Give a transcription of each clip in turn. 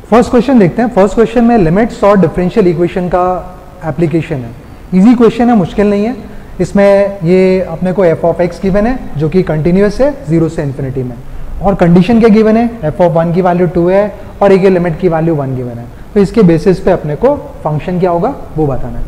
First question देखते हैं। First question में लिमिट्स और डिफरेंशियल इक्वेशन का एप्लीकेशन है। इजी क्वेश्चन है, मुश्किल नहीं है। इसमें ये अपने को एफ ऑफ एक्स गिवन है जो कि कंटिन्यूअस है 0 से इन्फिनिटी में, और कंडीशन क्या गिवन है, एफ ऑफ 1 की वैल्यू 2 है और एक लिमिट की वैल्यू 1 गिवन है। तो इसके बेसिस पे अपने को फंक्शन क्या होगा वो बताना है।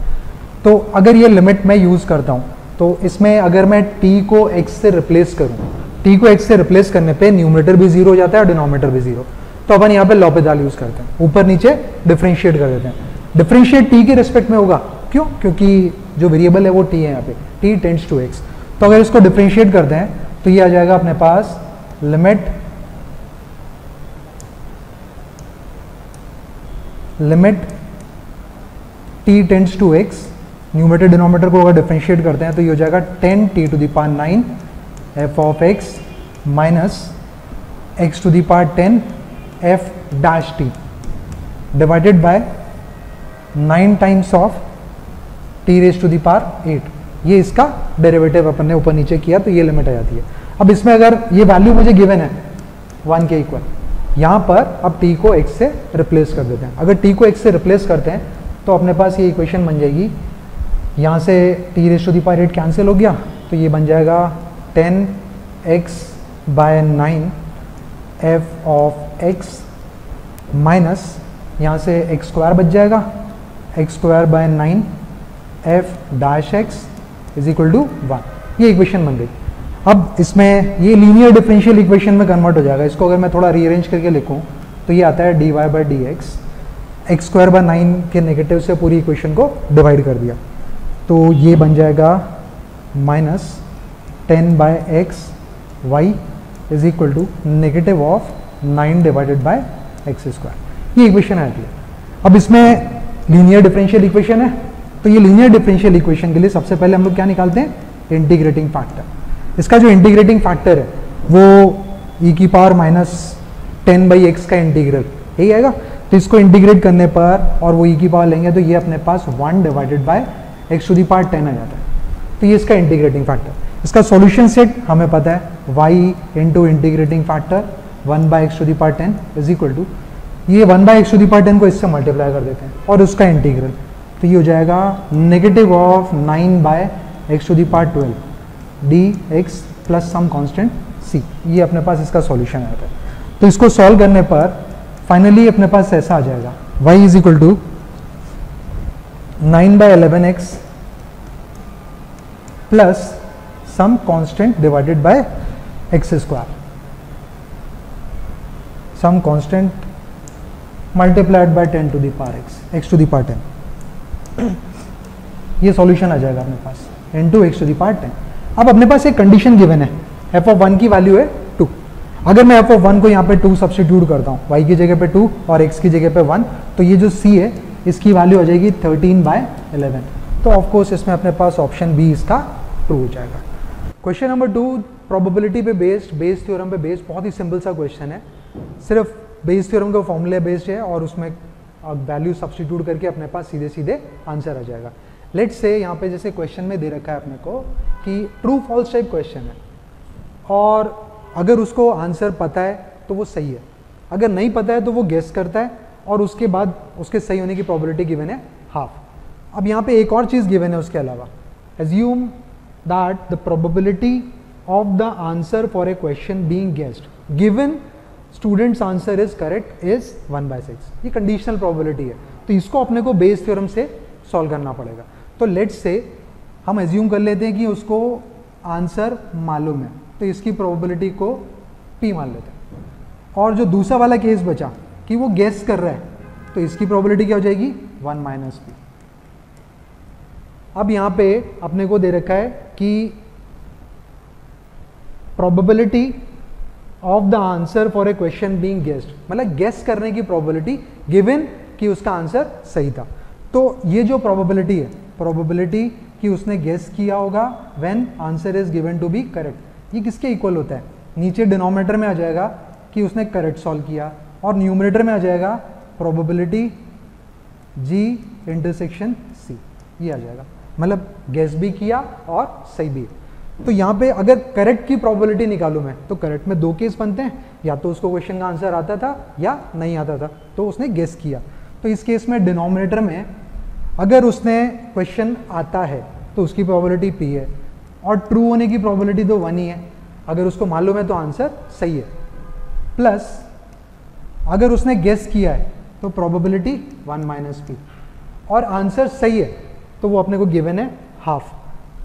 तो अगर ये लिमिट मैं यूज करता हूँ तो इसमें अगर मैं t को x से रिप्लेस करूँ, t को x से रिप्लेस करने पे न्यूमरेटर भी 0 हो जाता है और डिनोमिनेटर भी 0। तो अपन यहाँ पे लॉपिदाल यूज करते हैं, ऊपर नीचे डिफरेंशिएट कर देते हैं। डिफरेंशिएट t के रिस्पेक्ट में होगा, क्यों? क्योंकि जो वेरिएबल है वो t है यहाँ पे, t टेंड्स टू x। तो अगर इसको डिफरेंशिएट करते हैं तो ये आ जाएगा अपने पास limit t tends to x, numerator denominator को अगर डिफरेंशिएट करते हैं तो ये हो जाएगा 10t to the power 9 f of x minus x to the power 10 f dash t divided by 9 times of t raise to the power 8। ये इसका डेरिवेटिव अपन ने ऊपर नीचे किया तो ये लिमिट आ जाती है। अब इसमें अगर ये वैल्यू मुझे गिवन है 1 के इक्वल, यहाँ पर अब t को x से रिप्लेस कर देते हैं। अगर t को x से रिप्लेस करते हैं तो अपने पास ये इक्वेशन बन जाएगी, यहाँ से t raise to the power 8 cancel हो गया तो ये बन जाएगा 10x by 9 f of x minus यहाँ से x स्क्वायर बच जाएगा, x square by 9 f dash x is equal to 1। ये इक्वेशन बन गई। अब इसमें ये लीनियर डिफरेंशियल इक्वेशन में कन्वर्ट हो जाएगा। इसको अगर मैं थोड़ा रीअरेंज करके लिखूँ तो ये आता है dy by D x, x square by 9 के नेगेटिव से पूरी इक्वेशन को डिवाइड कर दिया तो ये बन जाएगा minus 10 by x y is equal to negative of 9 divided by x square. ये इक्वेशन आती है। अब इसमें लीनियर डिफरेंशियल इक्वेशन है तो ये लीनियर डिफरेंशियल इक्वेशन के लिए सबसे पहले हम लोग क्या निकालते हैं, इंटीग्रेटिंग फैक्टर। इसका जो इंटीग्रेटिंग फैक्टर है वो e की पावर माइनस 10 बाई एक्स का इंटीग्रल यही आएगा। तो इसको इंटीग्रेट करने पर और वो e की पावर लेंगे तो ये अपने पास 1 divided by x to the power 10 आ जाता है। तो ये इसका इंटीग्रेटिंग फैक्टर। इसका सॉल्यूशन सेट हमें पता है y into integrating factor 1 by x to the power 10 is equal to, ये 1 by x to the power 10 को इससे मल्टीप्लाई कर देते हैं और उसका इंटीग्रल, तो ये हो जाएगा negative of 9 by x to the power 12 d x plus some constant c। ये अपने पास इसका सॉल्यूशन आता है। तो इसको सॉल्व करने पर फाइनली अपने पास ऐसा आ जाएगा y is equal to 9 by 11x plus some constant divided by x square, some constant multiplied by 10 to the power x to the power 10। ये सॉल्यूशन आ जाएगा अपने पास into x to the power 10। अब अपने पास एक कंडीशन गिवन है, f ऑफ 1 की वैल्यू है 2। अगर मैं f ऑफ 1 को यहाँ पे 2 सब्स्टिट्यूट करता हूँ, y की जगह पे 2 और x की जगह पे 1, तो ये जो c है इसकी वैल्यू आ जाएगी 13 बाय 11। तो ऑफ कोर्स इसमें अपने पास ऑप्शन बी इसका ट्रू हो जाएगा। क्वेश्चन नंबर 2 प्रोबेबिलिटी पे बेस्ड, बेस थ्योरम पे बेस्ड, बहुत ही सिंपल सा क्वेश्चन है। सिर्फ बेस थ्योरम के फॉर्मूले बेस्ड है और उसमें वैल्यू सब्स्टिट्यूट करके अपने पास सीधे सीधे आंसर आ जाएगा। लेट्स से यहाँ पे जैसे क्वेश्चन में दे रखा है अपने को कि ट्रू फॉल्स टाइप क्वेश्चन है और अगर उसको आंसर पता है तो वो सही है, अगर नहीं पता है तो वो गेस करता है और उसके बाद उसके सही होने की प्रोबेबिलिटी गिवन है हाफ। अब यहाँ पे एक और चीज़ गिवन है उसके अलावा, assume that the probability of the answer for a question being guessed given students answer is correct is 1/6। ये कंडीशनल प्रोबेबिलिटी है तो इसको अपने को बेस थ्योरम से सॉल्व करना पड़ेगा। तो लेट्स से हम एज्यूम कर लेते हैं कि उसको आंसर मालूम है तो इसकी प्रोबेबिलिटी को p मान लेते हैं, और जो दूसरा वाला केस बचा कि वो गेस कर रहा है तो इसकी प्रोबेबिलिटी क्या हो जाएगी 1 माइनस p। अब यहाँ पे अपने को दे रखा है कि probability of the answer for a question being guessed, मतलब गेस करने की प्रोबेबिलिटी गिवन कि उसका आंसर सही था। तो ये जो प्रोबेबिलिटी है, प्रोबेबिलिटी कि उसने गेस किया होगा when answer is given to be correct, ये किसके इक्वल होता है, नीचे डिनोमिनेटर में आ जाएगा कि उसने करेक्ट सॉल्व किया और न्यूमरेटर में आ जाएगा प्रोबेबिलिटी g इंटरसेक्शन c, ये आ जाएगा, मतलब गेस भी किया और सही भी। तो यहाँ पे अगर करेक्ट की प्रोबेबिलिटी निकालूं मैं, तो करेक्ट में दो केस बनते हैं, या तो उसको क्वेश्चन का आंसर आता था या नहीं आता था, तो उसने गेस किया। तो इस केस में डिनोमिनेटर में अगर उसने क्वेश्चन आता है तो उसकी प्रोबेबिलिटी p है, और ट्रू होने की प्रोबेबिलिटी तो 1 ही है, अगर उसको मालूम है तो आंसर सही है। प्लस अगर उसने गेस किया है तो प्रोबेबिलिटी 1 माइनस p, और आंसर सही है तो वो अपने को गिवन है हाफ,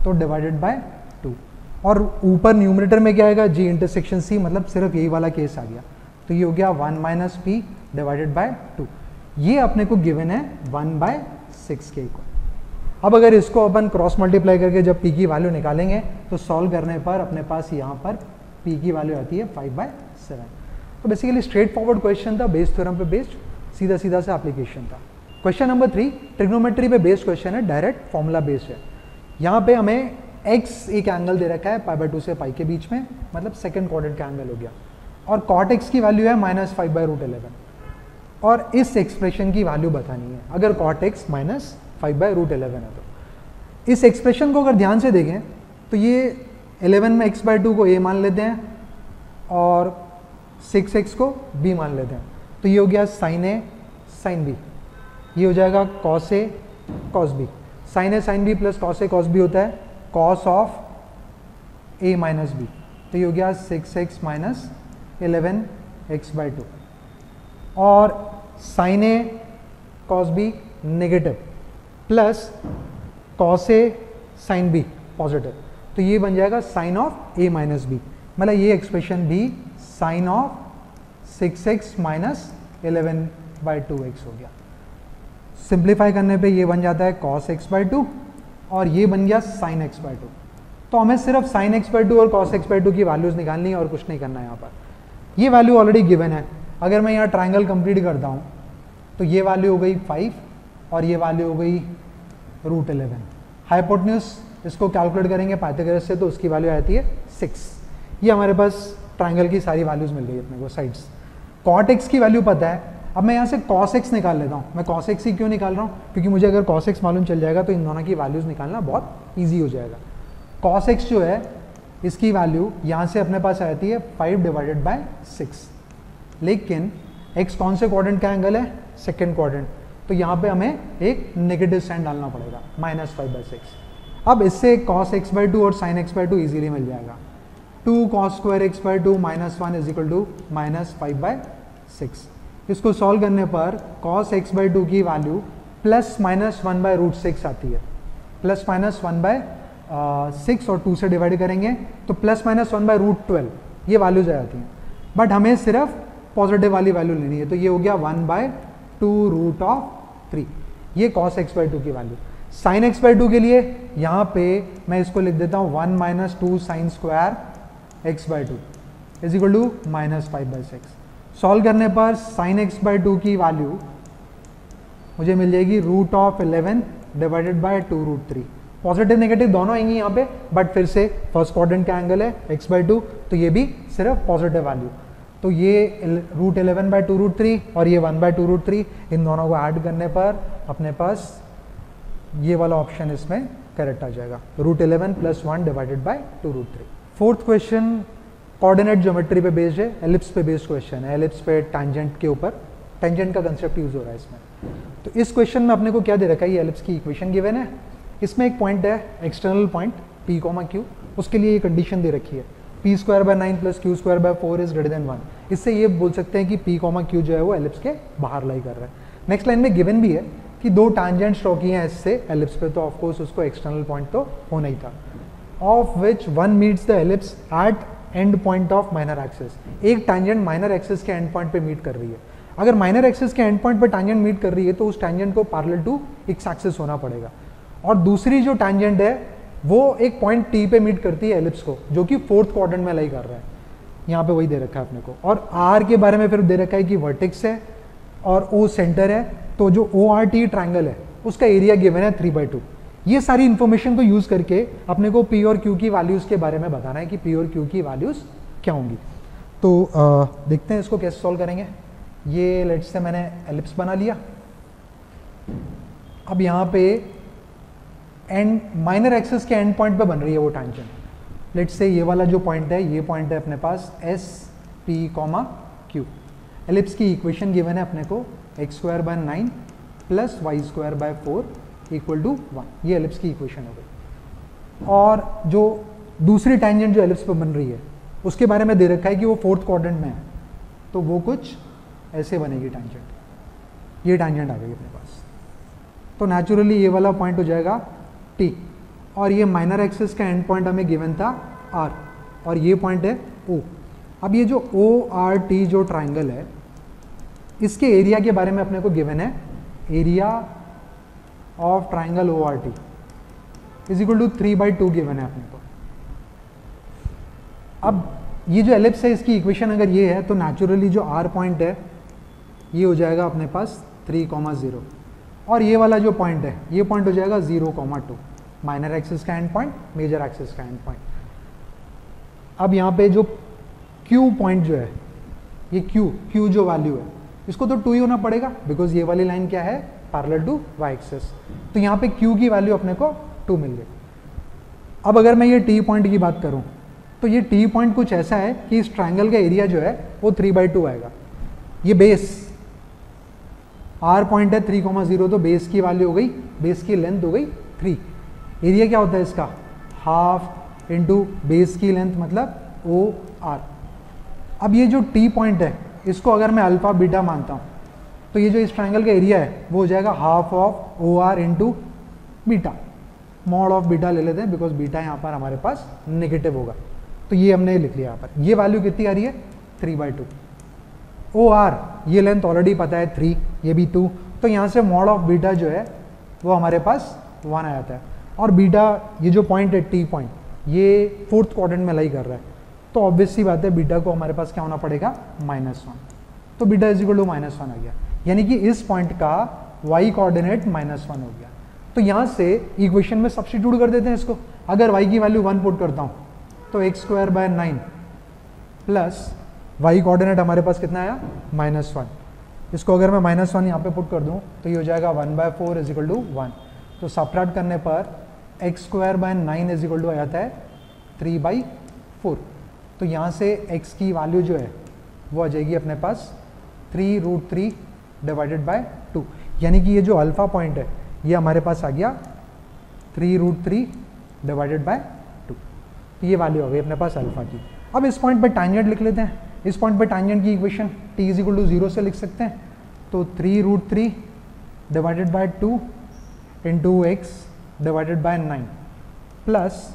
तो डिवाइडेड बाय 2। और ऊपर न्यूमरेटर में क्या आएगा, g इंटरसेक्शन c, मतलब सिर्फ यही वाला केस आ गया, तो ये हो गया 1 माइनस p डिवाइडेड बाय 2। ये अपने को गिवन है 1/6 के इक्वल। अब अगर इसको अपन क्रॉस मल्टीप्लाई करके जब p की वैल्यू निकालेंगे तो सॉल्व करने पर अपने पास यहाँ पर p की वैल्यू आती है 5/7। तो बेसिकली स्ट्रेट फॉरवर्ड क्वेश्चन था, बेस्ड थ्योरम पे बेस्ड, सीधा सीधा से एप्लीकेशन था। क्वेश्चन नंबर 3 ट्रिग्नोमेट्री पे बेस्ड क्वेश्चन है, डायरेक्ट फॉर्मूला बेस्ड है। यहाँ पे हमें x एक एंगल दे रखा है π/2 से π के बीच में, मतलब सेकंड क्वाड्रेंट का एंगल हो गया, और cot x की वैल्यू है -5/√11, और इस एक्सप्रेशन की वैल्यू बतानी है अगर cot x -5/√11 है। तो इस एक्सप्रेशन को अगर ध्यान से देखें तो ये 11 में x/2 को a मान लेते हैं और 6x को b मान लेते हैं, तो ये हो गया sin a sin b, ये हो जाएगा cos a cos b। sin a sin b plus cos a cos b होता है cos of a minus b, तो ये हो गया 6x माइनस 11x/2, और sin a cos b negative plus cos a sin b positive, तो ये बन जाएगा sin of a minus b, मतलब ये एक्सप्रेशन भी sin of 6x minus 11/2x हो गया। सिंप्लीफाई करने पे ये बन जाता है cos x/2 और ये बन गया sin x/2। तो हमें सिर्फ sin x/2 और cos x/2 की वैल्यूज निकालनी है और कुछ नहीं करना है। यहाँ पर ये वैल्यू ऑलरेडी गिवन है। अगर मैं यहाँ ट्राइंगल कंप्लीट करता हूँ तो ये वैल्यू हो गई 5 और ये वैल्यू हो गई √11। हाइपोटेन्यूज इसको कैलकुलेट करेंगे पाइथागोरस से तो उसकी वैल्यू आती है 6। ये हमारे पास ट्राइंगल की सारी वैल्यूज मिल गई अपने को साइड्स। cot x की वैल्यू पता है, अब मैं यहाँ से cos x निकाल लेता हूँ। मैं cos x ही क्यों निकाल रहा हूँ, क्योंकि मुझे अगर cos x मालूम चल जाएगा तो इन दोनों की वैल्यूज निकालना बहुत ईजी हो जाएगा। cos x जो है इसकी वैल्यू यहाँ से अपने पास आती है 5/6, लेकिन x कौन से क्वाड्रेंट का एंगल है, सेकेंड क्वाड्रेंट, तो यहाँ पे हमें एक नेगेटिव साइन डालना पड़ेगा -5/6। अब इससे cos x/2 और sin x/2 इजीली मिल जाएगा। 2 cos square x/2 -1 इज -5/6। इसको सॉल्व करने पर cos x/2 की वैल्यू ±1/√6 आती है। ±1/6 और 2 से डिवाइड करेंगे तो ±1/√12 ये वैल्यूज आ जाती हैं। बट हमें सिर्फ पॉजिटिव वाली वैल्यू लेनी है, तो ये हो गया 1/2√3, ये cos x/2 की वैल्यू। sin x/2 के लिए यहाँ पे मैं इसको लिख देता हूँ 1 - 2 sin square x/2 is equal to -5/6। Solve करने पर sin x/2 की वैल्यू मुझे मिल जाएगी √11 डिवाइडेड बाय 2√3। पॉजिटिव नेगेटिव दोनों आएंगी यहाँ पे, बट फिर से फर्स्ट क्वाड्रेंट का एंगल है x/2, तो ये भी सिर्फ पॉजिटिव वैल्यू। तो ये √11/2√3 और ये 1/2√3, इन दोनों को ऐड करने पर अपने पास ये वाला ऑप्शन इसमें करेक्ट आ जाएगा, √11 + 1 divided by 2√3। Fourth question coordinate geometry पे बेस्ड है, एलिप्स पे बेस्ड क्वेश्चन है। एलिप्स पे टैंजेंट के ऊपर, टैंजेंट का कंसेप्ट यूज हो रहा है इसमें। तो इस क्वेश्चन में अपने को क्या दे रखा है, ये एलिप्स की इक्वेशन गिवन है, इसमें एक पॉइंट है एक्सटर्नल पॉइंट p, q, उसके लिए ये कंडीशन दे रखी है p²/9 + q²/4 is greater then 1। इससे ये बोल सकते हैं कि p, q जो है वो एलिप्स के बाहर लाई कर रहा है। नेक्स्ट लाइन में गिवन भी है कि दो टैंजेंट ड्रॉ किए हैं इससे एलिप्स पे, तो ऑफकोर्स उसको एक्सटर्नल पॉइंट तो होना ही था। Of which one meets the ellipse at end point of minor axis. एक टैंजेंट माइनर एक्सिस के एंड पॉइंट पे मीट कर रही है। अगर माइनर एक्सिस के एंड पॉइंट पे टैंजेंट मीट कर रही है तो उस टैंजेंट को पैरेलल टू एक्स एक्सिस होना पड़ेगा। और दूसरी जो टैंजेंट है वो एक पॉइंट टी पे मीट करती है एलिप्स को, जो कि फोर्थ क्वाड्रेंट में लाई कर रहा है। यहाँ पे वही दे रखा है अपने को। और आर के बारे में फिर दे रखा है कि वर्टेक्स है और ओ सेंटर है, तो जो ओ आर टी ट्राइंगल है उसका एरिया गिवन है 3/2। ये सारी इंफॉर्मेशन को यूज करके अपने को पी और क्यू की वैल्यूज के बारे में बताना है कि पी और क्यू की वैल्यूज क्या होंगी। तो देखते हैं इसको कैसे सॉल्व करेंगे। ये लेट्स से मैंने एलिप्स बना लिया। अब यहाँ पे एंड माइनर एक्सिस के एंड पॉइंट पे बन रही है वो टैंजेंट, लेट्स से ये वाला जो पॉइंट है, ये पॉइंट है अपने पास S P comma Q. Ellipse की इक्वेशन गिवन है अपने को x square by 9 plus y square by 4 equal to 1। ये एलिप्स की इक्वेशन हो गई। और जो दूसरी टैंजेंट जो एलिप्स पर बन रही है उसके बारे में दे रखा है कि वो फोर्थ क्वाड्रेंट में है, तो वो कुछ ऐसे बनेगी टैंजेंट। ये टैंजेंट आ गई अपने पास, तो नेचुरली ये वाला पॉइंट हो जाएगा टी, और ये माइनर एक्सिस का एंड पॉइंट हमें गिवन था आर, और ये पॉइंट है ओ। अब ये जो ओ आर टी जो ट्राइंगल है, इसके एरिया के बारे में अपने को गिवन है, area of triangle O R T is equal to 3/2 given है अपने को। अब ये जो एलिप्स है इसकी इक्वेशन अगर ये है, तो नेचुरली जो आर पॉइंट है ये हो जाएगा अपने पास 3,0, और ये वाला जो पॉइंट है ये पॉइंट हो जाएगा 0,2, माइनर एक्सिस का एंड पॉइंट, मेजर एक्सिस का एंड पॉइंट। अब यहाँ पे जो क्यू पॉइंट जो है, ये क्यू जो वैल्यू है, इसको तो 2 ही होना पड़ेगा, बिकॉज ये वाली लाइन क्या है, पैरेलल टू वाई एक्सिस। तो यहाँ पे क्यू की वैल्यू अपने को 2 मिल गई। अब अगर मैं ये टी पॉइंट की बात करूँ, तो ये टी पॉइंट कुछ ऐसा है कि इस ट्राइंगल का एरिया जो है वो 3/2 आएगा। ये बेस आर पॉइंट है 3,0, तो बेस की वैल्यू हो गई, बेस की लेंथ हो गई 3। एरिया क्या होता है इसका, हाफ इंटू बेस की लेंथ, मतलब ओ आर। अब ये जो टी पॉइंट है इसको अगर मैं अल्फा बीटा मानता हूँ, तो ये जो इस ट्राइंगल का एरिया है वो हो जाएगा half of O R into beta. Mod of beta ले लेते हैं, बिकॉज बीटा यहाँ पर हमारे पास नेगेटिव होगा, तो ये हमने लिख लिया यहाँ पर। ये वैल्यू कितनी आ रही है, 3/2। ओ आर ये लेंथ ऑलरेडी पता है 3, ये भी 2, तो यहाँ से मॉड ऑफ बीटा जो है वो हमारे पास 1 आ जाता है। और बीटा ये जो पॉइंट है टी पॉइंट, ये फोर्थ क्वाड्रेंट में लाई कर रहा है, तो ऑब्वियस सी बात है बीटा को हमारे पास क्या होना पड़ेगा, -1। तो बीटा इज इक्वल टू -1 आ गया, यानी कि इस पॉइंट का y कोऑर्डिनेट -1 हो गया। तो यहाँ से इक्वेशन में सब्स्टिट्यूट कर देते हैं इसको। अगर y की वैल्यू 1 पुट करता हूँ, तो x²/9 प्लस y कोऑर्डिनेट हमारे पास कितना आया, -1। इसको अगर मैं -1 यहाँ पे पुट कर दूँ, तो ये हो जाएगा 1/4 इज इक्वल टू 1। तो सब्ट्रैक्ट करने पर x²/9 इज इक्वल टू आ जाता है 3/4। तो यहाँ से x की वैल्यू जो है वो आ जाएगी अपने पास 3√3 डिवाइडेड बाय 2, यानी कि ये जो अल्फा पॉइंट है ये हमारे पास आ गया 3√3 डिवाइडेड बाय 2। तो ये वैल्यू हो गई अपने पास अल्फा की। अब इस पॉइंट पे टैंजेंट लिख लेते हैं। इस पॉइंट पे टैंजेंट की equation t is equal to 0 से लिख सकते हैं। तो 3√3 divided by 2 into x divided by 9 plus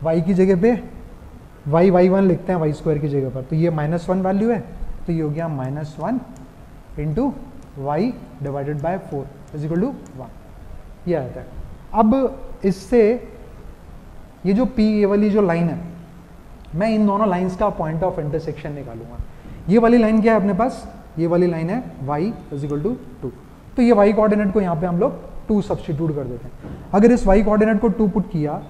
y की जगह पे y1 लिखते हैं, y² की जगह पर, तो ये -1 वैल्यू है, तो ये हो गया -1 into y divided by 4 is equal to 1, ये आता है। अब इससे ये जो p ये वाली जो लाइन है, मैं इन दोनों लाइंस का पॉइंट ऑफ इंटरसेक्शन निकालूंगा। ये वाली लाइन क्या है अपने पास, ये वाली लाइन है y इज इक्वल टू 2, तो ये y कोऑर्डिनेट को यहाँ पे हम लोग 2 सब्स्टिट्यूट कर देते हैं। अगर इस y कोऑर्डिनेट को 2 पुट किया,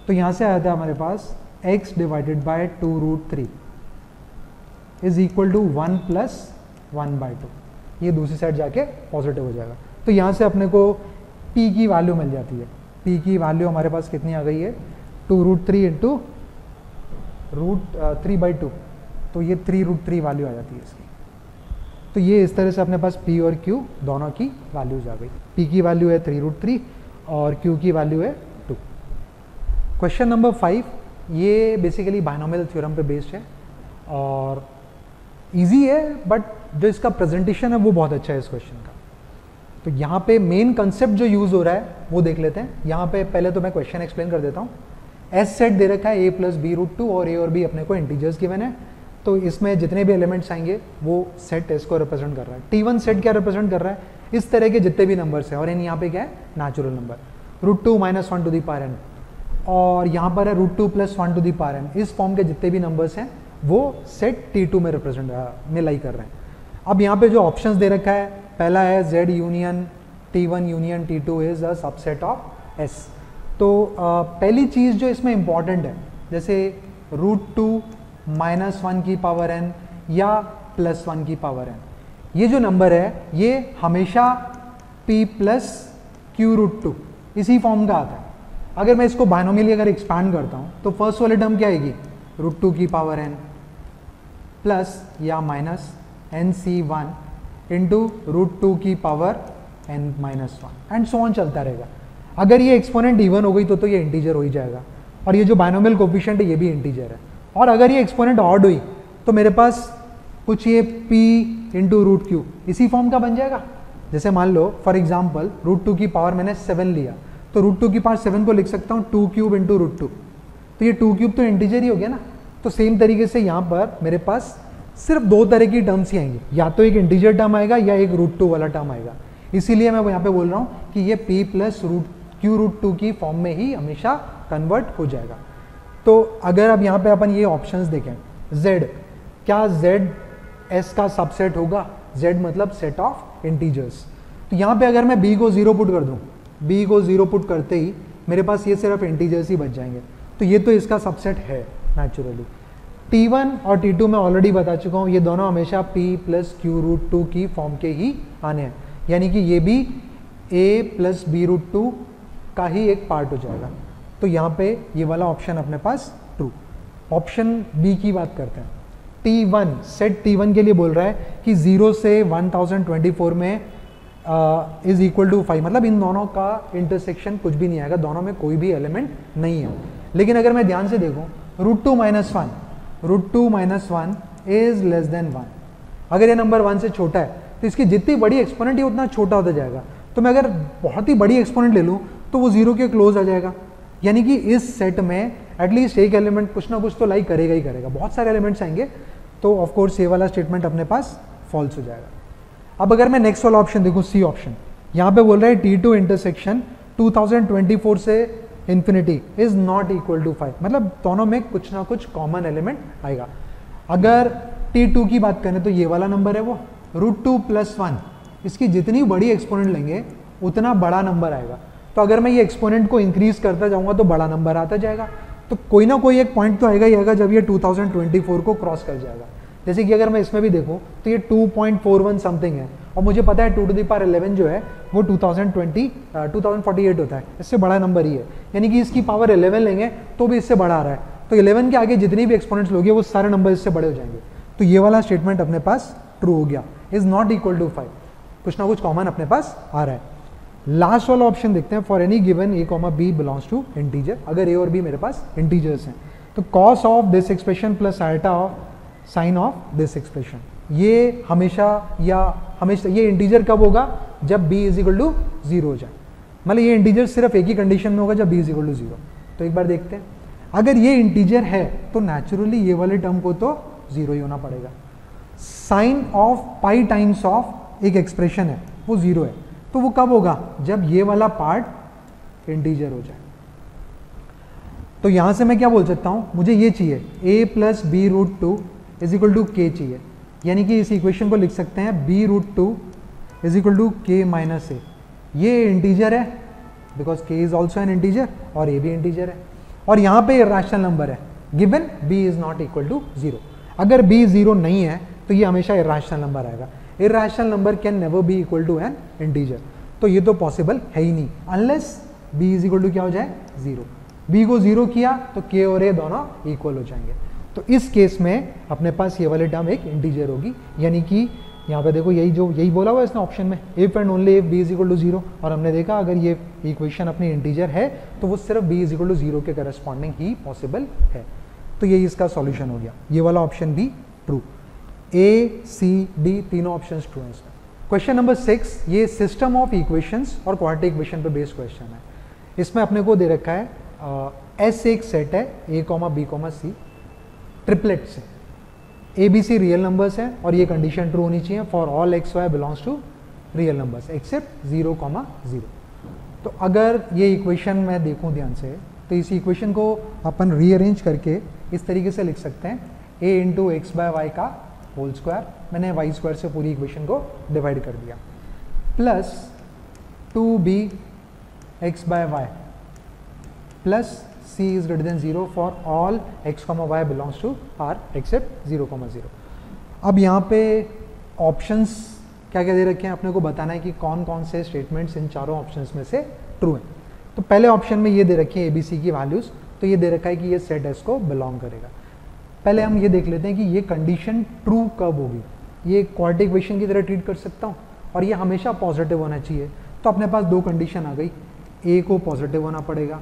तो यहाँ से आया था हमारे पास x divided by 2√3 is equal to 1 plus 1/2। ये दूसरी साइड जाके पॉजिटिव हो जाएगा। तो यहाँ से अपने को p की वैल्यू मिल जाती है। p की वैल्यू हमारे पास कितनी आ गई है, 2√3 इंटू √3/2, तो ये 3√3 वैल्यू आ जाती है इसकी। तो ये इस तरह से अपने पास p और q दोनों की वैल्यूज आ गई। p की वैल्यू है 3√3 और q की वैल्यू है 2। क्वेश्चन नंबर 5, ये बेसिकली बाइनोमियल थ्योरम पे बेस्ड है और इजी है, बट जो इसका प्रेजेंटेशन है वो बहुत अच्छा है इस क्वेश्चन का। तो यहाँ पे मेन कंसेप्ट जो यूज हो रहा है वो देख लेते हैं। यहाँ पे पहले तो मैं क्वेश्चन एक्सप्लेन कर देता हूँ। एस सेट दे रखा है a + b√2 और a और b अपने को इंटीजर्स गिवन है, तो इसमें जितने भी एलिमेंट्स आएंगे वो सेट एस को रिप्रेजेंट कर रहा है। T1 सेट क्या रिप्रेजेंट कर रहा है, इस तरह के जितने भी नंबर्स हैं, और इन यहाँ पे क्या है, natural number, √2 - 1 to the power n, और यहाँ पर है √2 + 1 टू द पावर n। इस फॉर्म के जितने भी नंबर्स हैं वो सेट T2 में रिप्रेजेंट में लाई कर रहे हैं। अब यहाँ पे जो ऑप्शंस दे रखा है, पहला है Z union T1 union T2 is a subset of S। तो पहली चीज़ जो इसमें इंपॉर्टेंट है, जैसे √2 - 1 की पावर n या +1 की पावर n, ये जो नंबर है ये हमेशा p + q√2 इसी फॉर्म का आता है। अगर मैं इसको बायनोमियली अगर एक्सपैंड करता हूँ तो फर्स्ट वाली टर्म क्या आएगी, √2 की पावर n प्लस या माइनस NC1 इंटू √2 की power n-1 and so on चलता रहेगा। अगर ये एक्सपोनेंट इवन हो गई तो ये इंटीजर हो ही जाएगा, और ये जो बायनोमियल कोफिशिएंट है ये भी इंटीजर है। और अगर ये एक्सपोनेंट ऑड हुई तो मेरे पास कुछ ये p इंटू √q इसी फॉर्म का बन जाएगा। जैसे मान लो फॉर एग्जाम्पल √2 की पावर मैंने 7 लिया, तो √2 की पावर 7 को लिख सकता हूँ 2 क्यूब इंटू √2, तो ये 2 क्यूब तो इंटीजर ही हो गया ना। तो सेम तरीके से यहाँ पर मेरे पास सिर्फ दो तरह की टर्म्स ही आएंगी, या तो एक इंटीजर टर्म आएगा या एक √2 वाला टर्म आएगा। इसीलिए मैं यहाँ पे बोल रहा हूँ कि ये p प्लस q√2 की फॉर्म में ही हमेशा कन्वर्ट हो जाएगा। तो अगर अब यहाँ पे अपन ये ऑप्शंस देखें, z, क्या z s का सबसेट होगा? z मतलब सेट ऑफ इंटीजर्स। तो यहाँ पे अगर मैं b को 0 पुट कर दूँ, b को 0 पुट करते ही मेरे पास ये सिर्फ इंटीजर्स ही बच जाएंगे, तो ये तो इसका सबसेट है नेचुरली। t1 और t2 मैं ऑलरेडी बता चुका हूँ, ये दोनों हमेशा p प्लस q√2 की फॉर्म के ही आने हैं, यानी कि ये भी a प्लस b√2 का ही एक पार्ट हो जाएगा। तो यहाँ पे ये वाला ऑप्शन अपने पास ट्रू। ऑप्शन बी की बात करते हैं। t1 सेट t1 के लिए बोल रहा है कि 0 से 1024 में इज इक्वल टू 5, मतलब इन दोनों का इंटरसेक्शन कुछ भी नहीं आएगा, दोनों में कोई भी एलिमेंट नहीं है। लेकिन अगर मैं ध्यान से देखूं √2 माइनस 1 इज लेस देन 1, अगर ये नंबर 1 से छोटा है तो इसकी जितनी बड़ी एक्सपोनेंट है उतना छोटा होता जाएगा। तो मैं अगर बहुत ही बड़ी एक्सपोनेंट ले लूँ तो वो 0 के क्लोज आ जाएगा, यानी कि इस सेट में एटलीस्ट एक एलिमेंट कुछ ना कुछ तो लाइक करेगा ही करेगा, बहुत सारे एलिमेंट्स आएंगे, तो ऑफकोर्स ये वाला स्टेटमेंट अपने पास फॉल्स हो जाएगा। अब अगर मैं नेक्स्ट वाला ऑप्शन देखूँ, सी ऑप्शन, यहाँ पे बोल रहा है t2 इंटरसेक्शन 2024 से infinity is not equal to 5, मतलब दोनों में कुछ ना कुछ कॉमन एलिमेंट आएगा। अगर t2 की बात करें तो ये वाला नंबर है वो √2 प्लस 1, इसकी जितनी बड़ी एक्सपोनेंट लेंगे उतना बड़ा नंबर आएगा। तो अगर मैं ये एक्सपोनेंट को इंक्रीज करता जाऊंगा तो बड़ा नंबर आता जाएगा। तो कोई ना कोई एक पॉइंट तो आएगा ही आएगा जब ये 2024 को क्रॉस कर जाएगा। जैसे कि अगर मैं इसमें भी देखूं तो ये 2.41 समथिंग है, और मुझे पता है 2 टू द पावर 11 जो है वो 2048 होता है, इससे बड़ा नंबर ही है, यानी कि इसकी पावर 11 लेंगे तो भी इससे बड़ा आ रहा है। तो 11 के आगे जितनी भी एक्सपोनेंट्स लोगे वो सारे नंबर इससे बड़े हो जाएंगे। तो ये वाला स्टेटमेंट अपने पास ट्रू हो गया, इज नॉट इक्वल टू 5, कुछ ना कुछ कॉमन अपने पास आ रहा है। लास्ट वाला ऑप्शन देखते हैं, for any given a, b belongs to integer, अगर a और b मेरे पास इंटीजर्स हैं तो cos of this expression plus iota of sine of this expression, ये हमेशा ये इंटीजर कब होगा? जब b इज इक्वल टू 0 हो जाए, मतलब ये इंटीजर सिर्फ एक ही कंडीशन में होगा जब b इज इक्वल टू 0। तो एक बार देखते हैं, अगर ये इंटीजर है तो नेचुरली ये वाले टर्म को तो 0 ही होना पड़ेगा। Sine of pi times of एक एक्सप्रेशन है वो 0 है, तो वो कब होगा? जब ये वाला पार्ट इंटीजर हो जाए। तो यहां से मैं क्या बोल सकता हूं, मुझे ये चाहिए a plus b√2 is equal to k चाहिए, यानी कि इस इक्वेशन को लिख सकते हैं b√2 is equal to k minus a। ये इंटीजर है because k is also an integer और a भी इंटीजर है, और यहाँ पे इर्रेशनल नंबर है गिवन b is not equal to 0। अगर b 0 नहीं है तो ये हमेशा इर्रेशनल नंबर आएगा। Irrational number can never be equal to an integer, तो ये तो पॉसिबल है ही नहीं unless b is equal to क्या हो जाए? 0। b को 0 किया तो k और a दोनों इक्वल हो जाएंगे। तो इस केस में अपने पास ये वाली टर्म एक इंटीजर होगी, यानी कि यहाँ पे देखो यही बोला हुआ है इसने ऑप्शन में, if and only if b is equal to 0, और हमने देखा अगर ये इक्वेशन अपनी इंटीजर है तो वो सिर्फ b इज इक्वल टू 0 के करस्पॉन्डिंग ही पॉसिबल है। तो यही इसका सॉल्यूशन हो गया, ये वाला ऑप्शन भी ट्रू। A, C, D तीनों ऑप्शंस ट्रू हैं इसमें। क्वेश्चन नंबर 6, ये सिस्टम ऑफ इक्वेशंस और क्वाड्रेटिक इक्वेशन पे बेस्ड क्वेश्चन है। इसमें अपने को दे रखा है S एक सेट है A, B, C ट्रिपलेट से, A, B, C real numbers हैं और ये कंडीशन ट्रू होनी चाहिए for all x, y belongs to real numbers except 0, 0। तो अगर ये इक्वेशन मैं देखूं ध्यान से तो इस इक्वेशन को अपन रीअरेंज करके इस तरीके से लिख सकते हैं a into x by y का होल स्क्वायर, मैंने वाई स्क्वायर से पूरी इक्वेशन को डिवाइड कर दिया, plus 2b x by y plus c is greater than 0 for all x, y belongs to r except 0, 0। अब यहाँ पे ऑप्शंस क्या क्या दे रखे हैं, अपने को बताना है कि कौन कौन से स्टेटमेंट्स इन चारों ऑप्शंस में से ट्रू हैं। तो पहले ऑप्शन में ये दे रखी है ए बी सी की वैल्यूज़, तो ये दे रखा है कि ये सेट एस को बिलोंग करेगा। पहले हम ये देख लेते हैं कि ये कंडीशन ट्रू कब होगी। ये क्वाड्रेटिक इक्वेशन की तरह ट्रीट कर सकता हूँ और ये हमेशा पॉजिटिव होना चाहिए। तो अपने पास दो कंडीशन आ गई, ए को पॉजिटिव होना पड़ेगा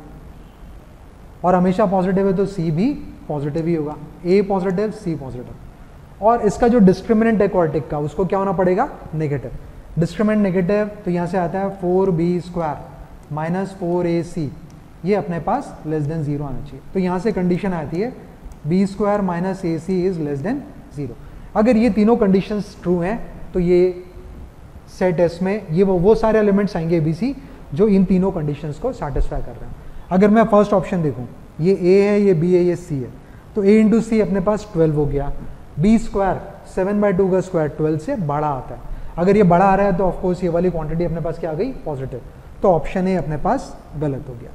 और हमेशा पॉजिटिव है तो सी भी पॉजिटिव ही होगा, ए पॉजिटिव सी पॉजिटिव। और इसका जो डिस्क्रिमिनेंट है क्वाड्रेटिक का उसको क्या होना पड़ेगा, नेगेटिव। डिस्क्रिमिनेंट नेगेटिव तो यहाँ से आता है 4b² माइनस 4ac, ये अपने पास लेस देन 0 आना चाहिए। तो यहाँ से कंडीशन आती है b² minus ac is less than 0। अगर ये तीनों कंडीशंस ट्रू हैं तो ये सेट एस में ये वो सारे एलिमेंट्स आएंगे ABC जो इन तीनों कंडीशंस को सेटिस्फाई कर रहे हैं। अगर मैं फर्स्ट ऑप्शन देखूं, ये A है, ये B है, ये C है, तो A इंटू सी अपने पास 12 हो गया। b² 7/2 का स्क्वायर 12 से बड़ा आता है। अगर ये बड़ा आ रहा है तो ऑफकोर्स ये वाली क्वांटिटी अपने पास क्या आ गई, पॉजिटिव। तो ऑप्शन ए अपने पास गलत हो गया।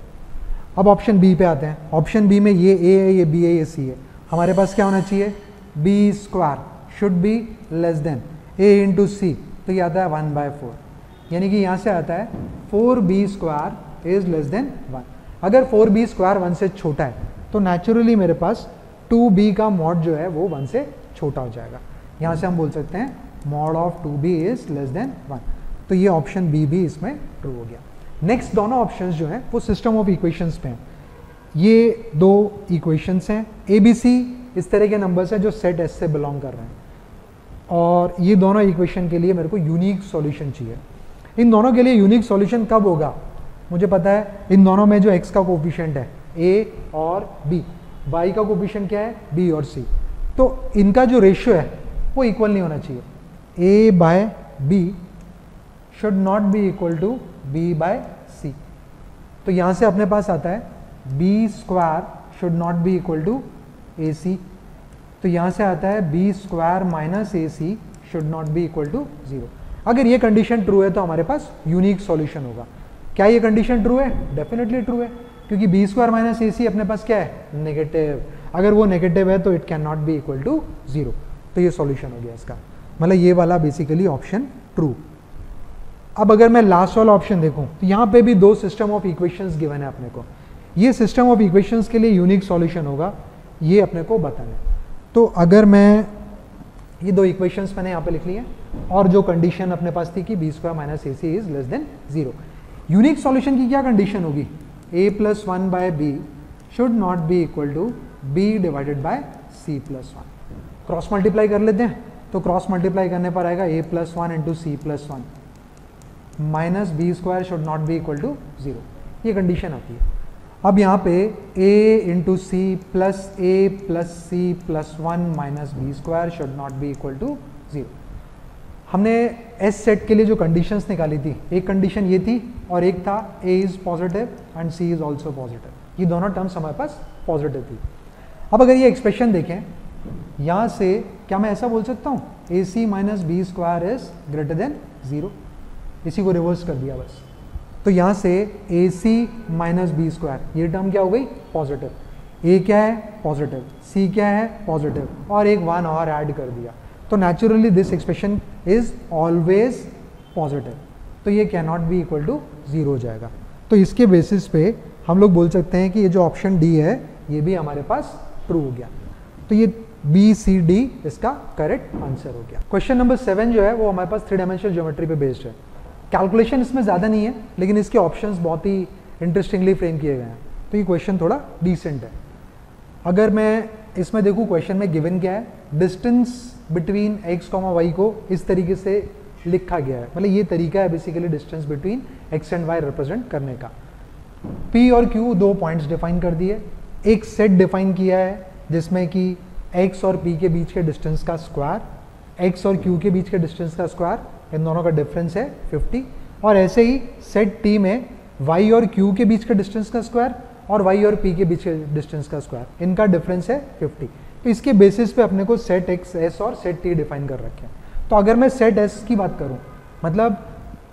अब ऑप्शन बी पे आते हैं। ऑप्शन बी में ये ए है, ये बी है, ये सी है। हमारे पास क्या होना चाहिए, b² should be less than a into c, तो ये आता है 1/4, यानी कि यहाँ से आता है 4b² इज लेस देन 1। अगर 4b² 1 से छोटा है तो नेचुरली मेरे पास 2b का मॉड जो है वो 1 से छोटा हो जाएगा। यहाँ से हम बोल सकते हैं mod of 2b is less then 1। तो ये ऑप्शन बी भी इसमें ट्रू हो गया। नेक्स्ट दोनों ऑप्शंस जो हैं वो सिस्टम ऑफ इक्वेशंस पे हैं। ये दो इक्वेशंस हैं, ए बी सी इस तरह के नंबर्स हैं जो सेट एस से बिलोंग कर रहे हैं और ये दोनों इक्वेशन के लिए मेरे को यूनिक सॉल्यूशन चाहिए। इन दोनों के लिए यूनिक सॉल्यूशन कब होगा, मुझे पता है इन दोनों में जो x का कोफिशिएंट है a और b, y का कोफिशिएंट क्या है b और c, तो इनका जो रेशियो है वो इक्वल नहीं होना चाहिए। a/b should not be equal to b/c। तो यहाँ से अपने पास आता है b² should not be equal to ac, तो यहाँ से आता है b² minus ac should not be equal to 0। अगर ये कंडीशन ट्रू है तो हमारे पास यूनिक सॉल्यूशन होगा। क्या ये कंडीशन ट्रू है, डेफिनेटली ट्रू है, क्योंकि b² माइनस ac अपने पास क्या है, नेगेटिव। अगर वो नेगेटिव है तो it can not be equal to 0, तो ये सॉल्यूशन हो गया इसका, मतलब ये वाला बेसिकली ऑप्शन ट्रू। अब अगर मैं लास्ट वाला ऑप्शन देखूं तो यहाँ पे भी दो सिस्टम ऑफ इक्वेशंस गिवन है अपने को। ये सिस्टम ऑफ इक्वेशंस के लिए यूनिक सॉल्यूशन होगा, ये अपने को बताना है। तो अगर मैं ये दो इक्वेशंस मैंने यहाँ पे लिख ली है और जो कंडीशन अपने पास थी कि b² minus ac is less than 0, unique solution की क्या कंडीशन होगी, a+1/b should not be equal to b divided by c+1। Cross multiply कर लेते हैं, तो क्रॉस मल्टीप्लाई करने पर आएगा a+1 into c+1 minus b² should not be equal to 0, ये कंडीशन आती है। अब यहाँ पे a into c plus a plus c plus 1 minus b² should not be equal to 0। हमने एस सेट के लिए जो कंडीशंस निकाली थी, एक कंडीशन ये थी और एक था a is positive and c is also positive, ये दोनों टर्म्स हमारे पास पॉजिटिव थी। अब अगर ये एक्सप्रेशन देखें, यहाँ से क्या मैं ऐसा बोल सकता हूँ ac minus b² is greater than 0, इसी को रिवर्स कर दिया बस। तो यहाँ से ac माइनस b², ये टर्म क्या हो गई, पॉजिटिव। a क्या है, पॉजिटिव, c क्या है, पॉजिटिव, और एक 1 और ऐड कर दिया, तो naturally this expression is always positive, तो ये can not be equal to 0 हो जाएगा। तो इसके बेसिस पे हम लोग बोल सकते हैं कि ये जो ऑप्शन डी है ये भी हमारे पास ट्रू हो गया। तो ये बी सी डी इसका करेक्ट आंसर हो गया। क्वेश्चन नंबर 7 जो है वो हमारे पास 3 डायमेंशनल ज्योमेट्री पे बेस्ड है। कैलकुलेशन इसमें ज़्यादा नहीं है, लेकिन इसके ऑप्शंस बहुत ही इंटरेस्टिंगली फ्रेम किए गए हैं, तो ये क्वेश्चन थोड़ा डिसेंट है। अगर मैं इसमें देखूँ, क्वेश्चन में गिवन क्या है, डिस्टेंस बिटवीन x, y को इस तरीके से लिखा गया है, मतलब ये तरीका है basically distance between x and y represent करने का। p और q दो पॉइंट्स डिफाइन कर दिए, एक सेट डिफाइन किया है जिसमें कि x और p के बीच के डिस्टेंस का स्क्वायर, x और q के बीच के डिस्टेंस का स्क्वायर, इन दोनों का डिफरेंस है 50, और ऐसे ही सेट t में y और q के बीच के डिस्टेंस का स्क्वायर और y और p के बीच के डिस्टेंस का स्क्वायर, इनका डिफरेंस है 50। तो इसके बेसिस पे अपने को सेट x s और सेट t डिफाइन कर रखे हैं। तो अगर मैं सेट s की बात करूं, मतलब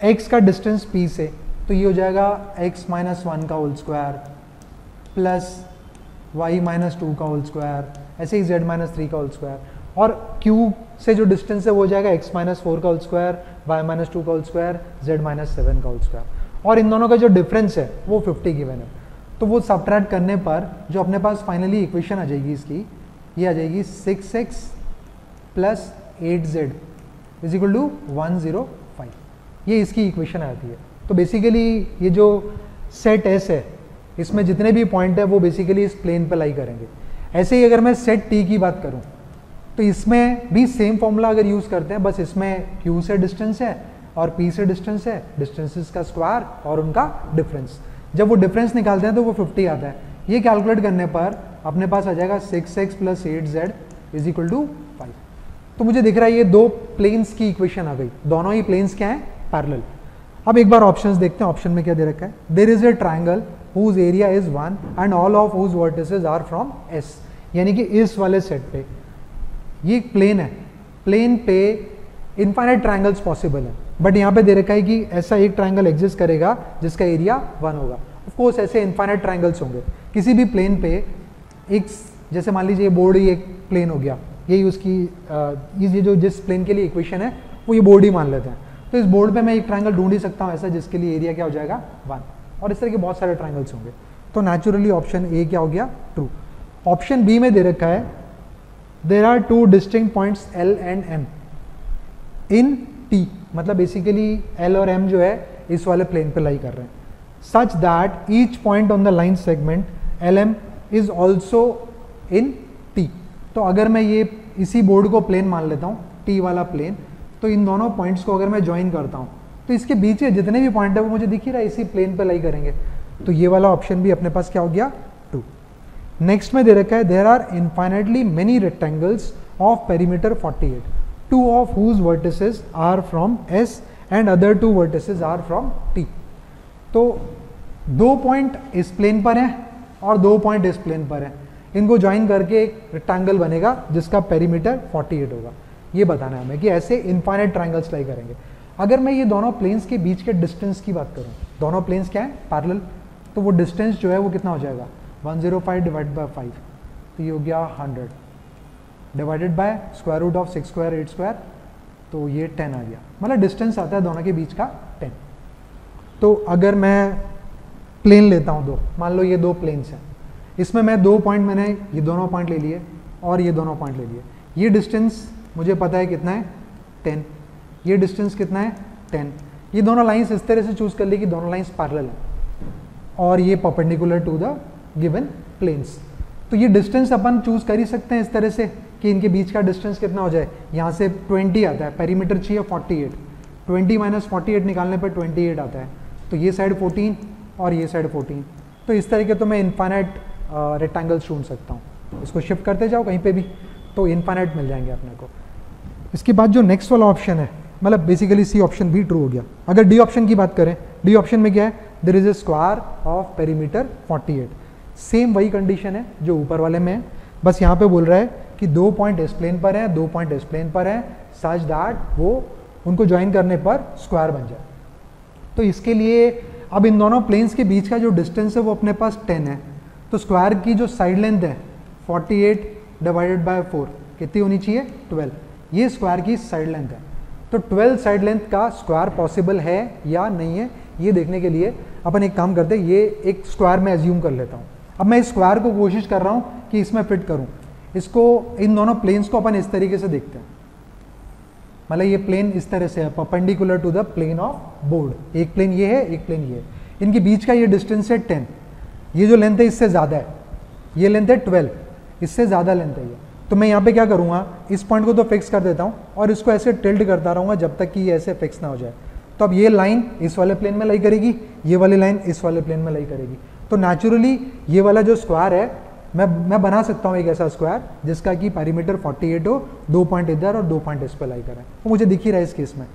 x का डिस्टेंस p से, तो ये हो जाएगा x माइनस 1 का whole square plus y minus 2 का होल स्क्वायर, ऐसे ही z माइनस 3 का होल स्क्वायर, और q से जो डिस्टेंस है वो हो जाएगा x माइनस 4 का होल स्क्वायर, y माइनस 2 का होल स्क्वायर, z माइनस 7 का होल स्क्वायर। और इन दोनों का जो डिफरेंस है वो 50 गिवन है। तो वो सबट्रैक्ट करने पर जो अपने पास फाइनली इक्वेशन आ जाएगी इसकी, ये आ जाएगी 6x plus 8z is equal to 105। ये इसकी इक्वेशन आती है। तो बेसिकली ये जो सेट एस है इसमें जितने भी पॉइंट है वो बेसिकली इस प्लेन पे लाई करेंगे। ऐसे ही अगर मैं सेट टी की बात करूं तो इसमें भी सेम फॉर्मूला अगर यूज करते हैं, बस इसमें q से डिस्टेंस है और p से डिस्टेंस है, डिस्टेंसेस का स्क्वायर और उनका डिफरेंस। जब वो डिफरेंस निकालते हैं तो वो 50 आता है। ये कैलकुलेट करने पर अपने पास आ जाएगा 6x plus 8z is equal to 5। तो मुझे दिख रहा है ये दो प्लेन्स की इक्वेशन आ गई, दोनों ही प्लेन्स क्या है, पैरेलल। अब एक बार ऑप्शंस देखते हैं, ऑप्शन में क्या दे रखा है। There is a triangle whose area is 1 and all of whose vertices are from S, यानी कि इस वाले सेट पे ये प्लेन है, प्लेन पे इनफाइनाइट ट्रायंगल्स पॉसिबल है, बट यहाँ पे दे रखा है कि ऐसा एक ट्रायंगल एग्जिस्ट करेगा जिसका एरिया 1 होगा। ऑफ कोर्स ऐसे इनफाइनाइट ट्रायंगल्स होंगे किसी भी प्लेन पे। एक जैसे मान लीजिए बोर्ड ही एक प्लेन हो गया, यही उसकी ये जो जिस प्लेन के लिए इक्वेशन है वो ये बोर्ड ही मान लेते हैं। तो इस बोर्ड पे मैं एक ट्रायंगल ढूंढ ही सकता हूँ ऐसा जिसके लिए एरिया क्या हो जाएगा 1, और इस तरह के बहुत सारे ट्रायंगल्स होंगे। तो नेचुरली ऑप्शन ए क्या हो गया, ट्रू। ऑप्शन बी में दे रखा है there are 2 distinct points L and M in T, मतलब बेसिकली L और M जो है इस वाले प्लेन पे लाई कर रहे हैं, such that each point on the line segment LM is also in T। तो अगर मैं ये इसी बोर्ड को प्लेन मान लेता हूँ, T वाला प्लेन, तो इन दोनों पॉइंट्स को अगर मैं ज्वाइन करता हूँ तो इसके बीच में जितने भी पॉइंट है वो मुझे दिख ही रहा है इसी प्लेन पे लाई करेंगे। तो ये वाला ऑप्शन भी अपने पास क्या हो गया, 2। नेक्स्ट में दे रखा है there are infinitely many rectangles of perimeter 48, 2 of whose vertices are from S and other 2 vertices are from T। तो 2 पॉइंट इस प्लेन पर हैं और 2 पॉइंट इस प्लेन पर हैं, इनको ज्वाइन करके एक रेक्टेंगल बनेगा जिसका पेरीमीटर 48 होगा। ये बताना है हमें कि ऐसे इनफाइनाइट ट्रायंगल्स लाई करेंगे। अगर मैं ये दोनों प्लेन्स के बीच के डिस्टेंस की बात करूं, दोनों प्लेन्स क्या है, पैरेलल, तो वो डिस्टेंस जो है वो कितना हो जाएगा, 105 डिवाइड बाय 5, तो ये हो गया 100 divided by square root of 6 square 8 square, तो ये 10 आ गया। मतलब डिस्टेंस आता है दोनों के बीच का 10। तो अगर मैं प्लेन लेता हूँ 2, मान लो ये 2 प्लेन्स हैं, इसमें मैं 2 पॉइंट, मैंने ये दोनों पॉइंट ले लिए और ये दोनों पॉइंट ले लिए। ये डिस्टेंस मुझे पता है कितना है, 10। ये डिस्टेंस कितना है, 10। ये दोनों लाइंस इस तरह से चूज कर ली कि दोनों लाइंस पैरेलल हैं और ये perpendicular to the given planes. तो ये डिस्टेंस अपन चूज कर ही सकते हैं इस तरह से कि इनके बीच का डिस्टेंस कितना हो जाए। यहाँ से 20 आता है, पेरीमीटर चाहिए 48, 20 माइनस 48 निकालने पर 28 आता है, तो ये साइड 14 और ये साइड 14। तो इस तरीके तो मैं इनफाइनाइट रेक्टेंगल्स ढूंढ सकता हूँ। इसको शिफ्ट करते जाओ कहीं पे भी तो इनफाइनाइट मिल जाएंगे अपने को। इसके बाद जो नेक्स्ट वाला ऑप्शन है, मतलब बेसिकली सी ऑप्शन भी ट्रू हो गया। अगर डी ऑप्शन की बात करें, डी ऑप्शन में क्या है, there is a square of perimeter 48। Same वही कंडीशन है जो ऊपर वाले में है, बस यहाँ पे बोल रहा है कि 2 पॉइंट इस प्लेन पर हैं, 2 पॉइंट इस प्लेन पर हैं, सच दैट वो उनको ज्वाइन करने पर स्क्वायर बन जाए। तो इसके लिए अब इन दोनों प्लेन्स के बीच का जो डिस्टेंस है वो अपने पास 10 है, तो स्क्वायर की जो साइड लेंथ है 48 डिवाइडेड बाय 4 कितनी होनी चाहिए, 12। ये स्क्वायर की साइड लेंथ है, तो 12 साइड लेंथ का स्क्वायर पॉसिबल है या नहीं है, ये देखने के लिए अपन एक काम करते हैं, ये एक स्क्वायर में एज्यूम कर लेता हूँ। अब मैं इस स्क्वायर को कोशिश कर रहा हूँ कि इसमें फिट करूँ इसको। इन दोनों प्लेन्स को अपन इस तरीके से देखते हैं, मतलब ये प्लेन इस तरह से है, perpendicular to the plane of board. एक प्लेन ये है, एक प्लेन ये है, इनके बीच का ये डिस्टेंस है 10। ये जो लेंथ है इससे ज़्यादा है, ये लेंथ है 12, इससे ज़्यादा लेंथ है ये। तो मैं यहाँ पे क्या करूँगा, इस पॉइंट को तो फिक्स कर देता हूँ और इसको ऐसे टिल्ट करता रहूँगा जब तक कि ये ऐसे फिक्स ना हो जाए। तो अब ये लाइन इस वाले प्लेन में लाई करेगी, ये वाली लाइन इस वाले प्लेन में लाई करेगी। तो नेचुरली ये वाला जो स्क्वायर है मैं बना सकता हूँ एक ऐसा स्क्वायर जिसका कि पेरीमीटर 48 हो, 2 पॉइंट इधर और 2 पॉइंट इस पर लाई करें, तो मुझे दिख ही रहा है इस केस में।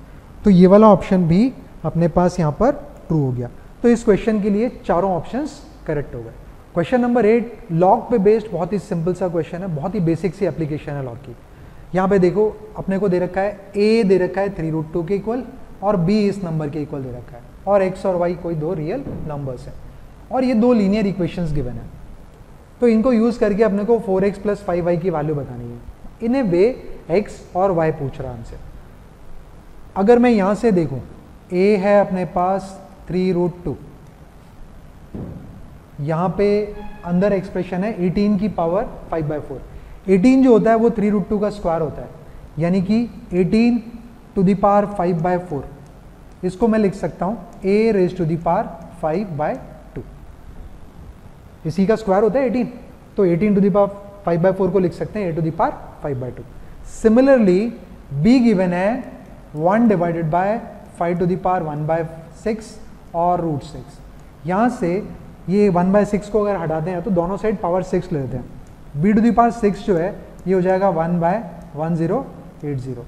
तो ये वाला ऑप्शन भी अपने पास यहाँ पर ट्रू हो गया। तो इस क्वेश्चन के लिए चारों ऑप्शंस करेक्ट हो गए। क्वेश्चन नंबर 8 लॉग पे बेस्ड बहुत ही सिंपल सा क्वेश्चन है, बहुत ही बेसिक सी एप्लीकेशन है लॉग की। यहाँ पे देखो अपने को दे रखा है a दे रखा है 3√2 के इक्वल और b इस नंबर के इक्वल दे रखा है और x और y कोई 2 रियल नंबर्स है और ये 2 लीनियर इक्वेशंस गिवन है। तो इनको यूज करके अपने को 4x + 5y की वैल्यू बतानी है। इन ए वे x और y पूछ रहा है हमसे। अगर मैं यहाँ से देखूँ a है अपने पास 3√2। यहाँ पे अंदर एक्सप्रेशन है 18 की पावर 5/4। 18 जो होता है वो 3√2 का स्क्वायर होता है, यानी कि 18 टू द पावर 5/4। इसको मैं लिख सकता हूँ a raise to the power 5/2। इसी का स्क्वायर होता है 18, तो 18 टू द पावर 5/4 को लिख सकते हैं a to the power 5/2। Similarly b given है 1 divided by 5 to the power 1/6 और √6। यहाँ से ये 1/6 को अगर हटाते हैं तो दोनों साइड पावर 6 ले लेते हैं। b टू द पावर 6 जो है ये हो जाएगा 1/1080,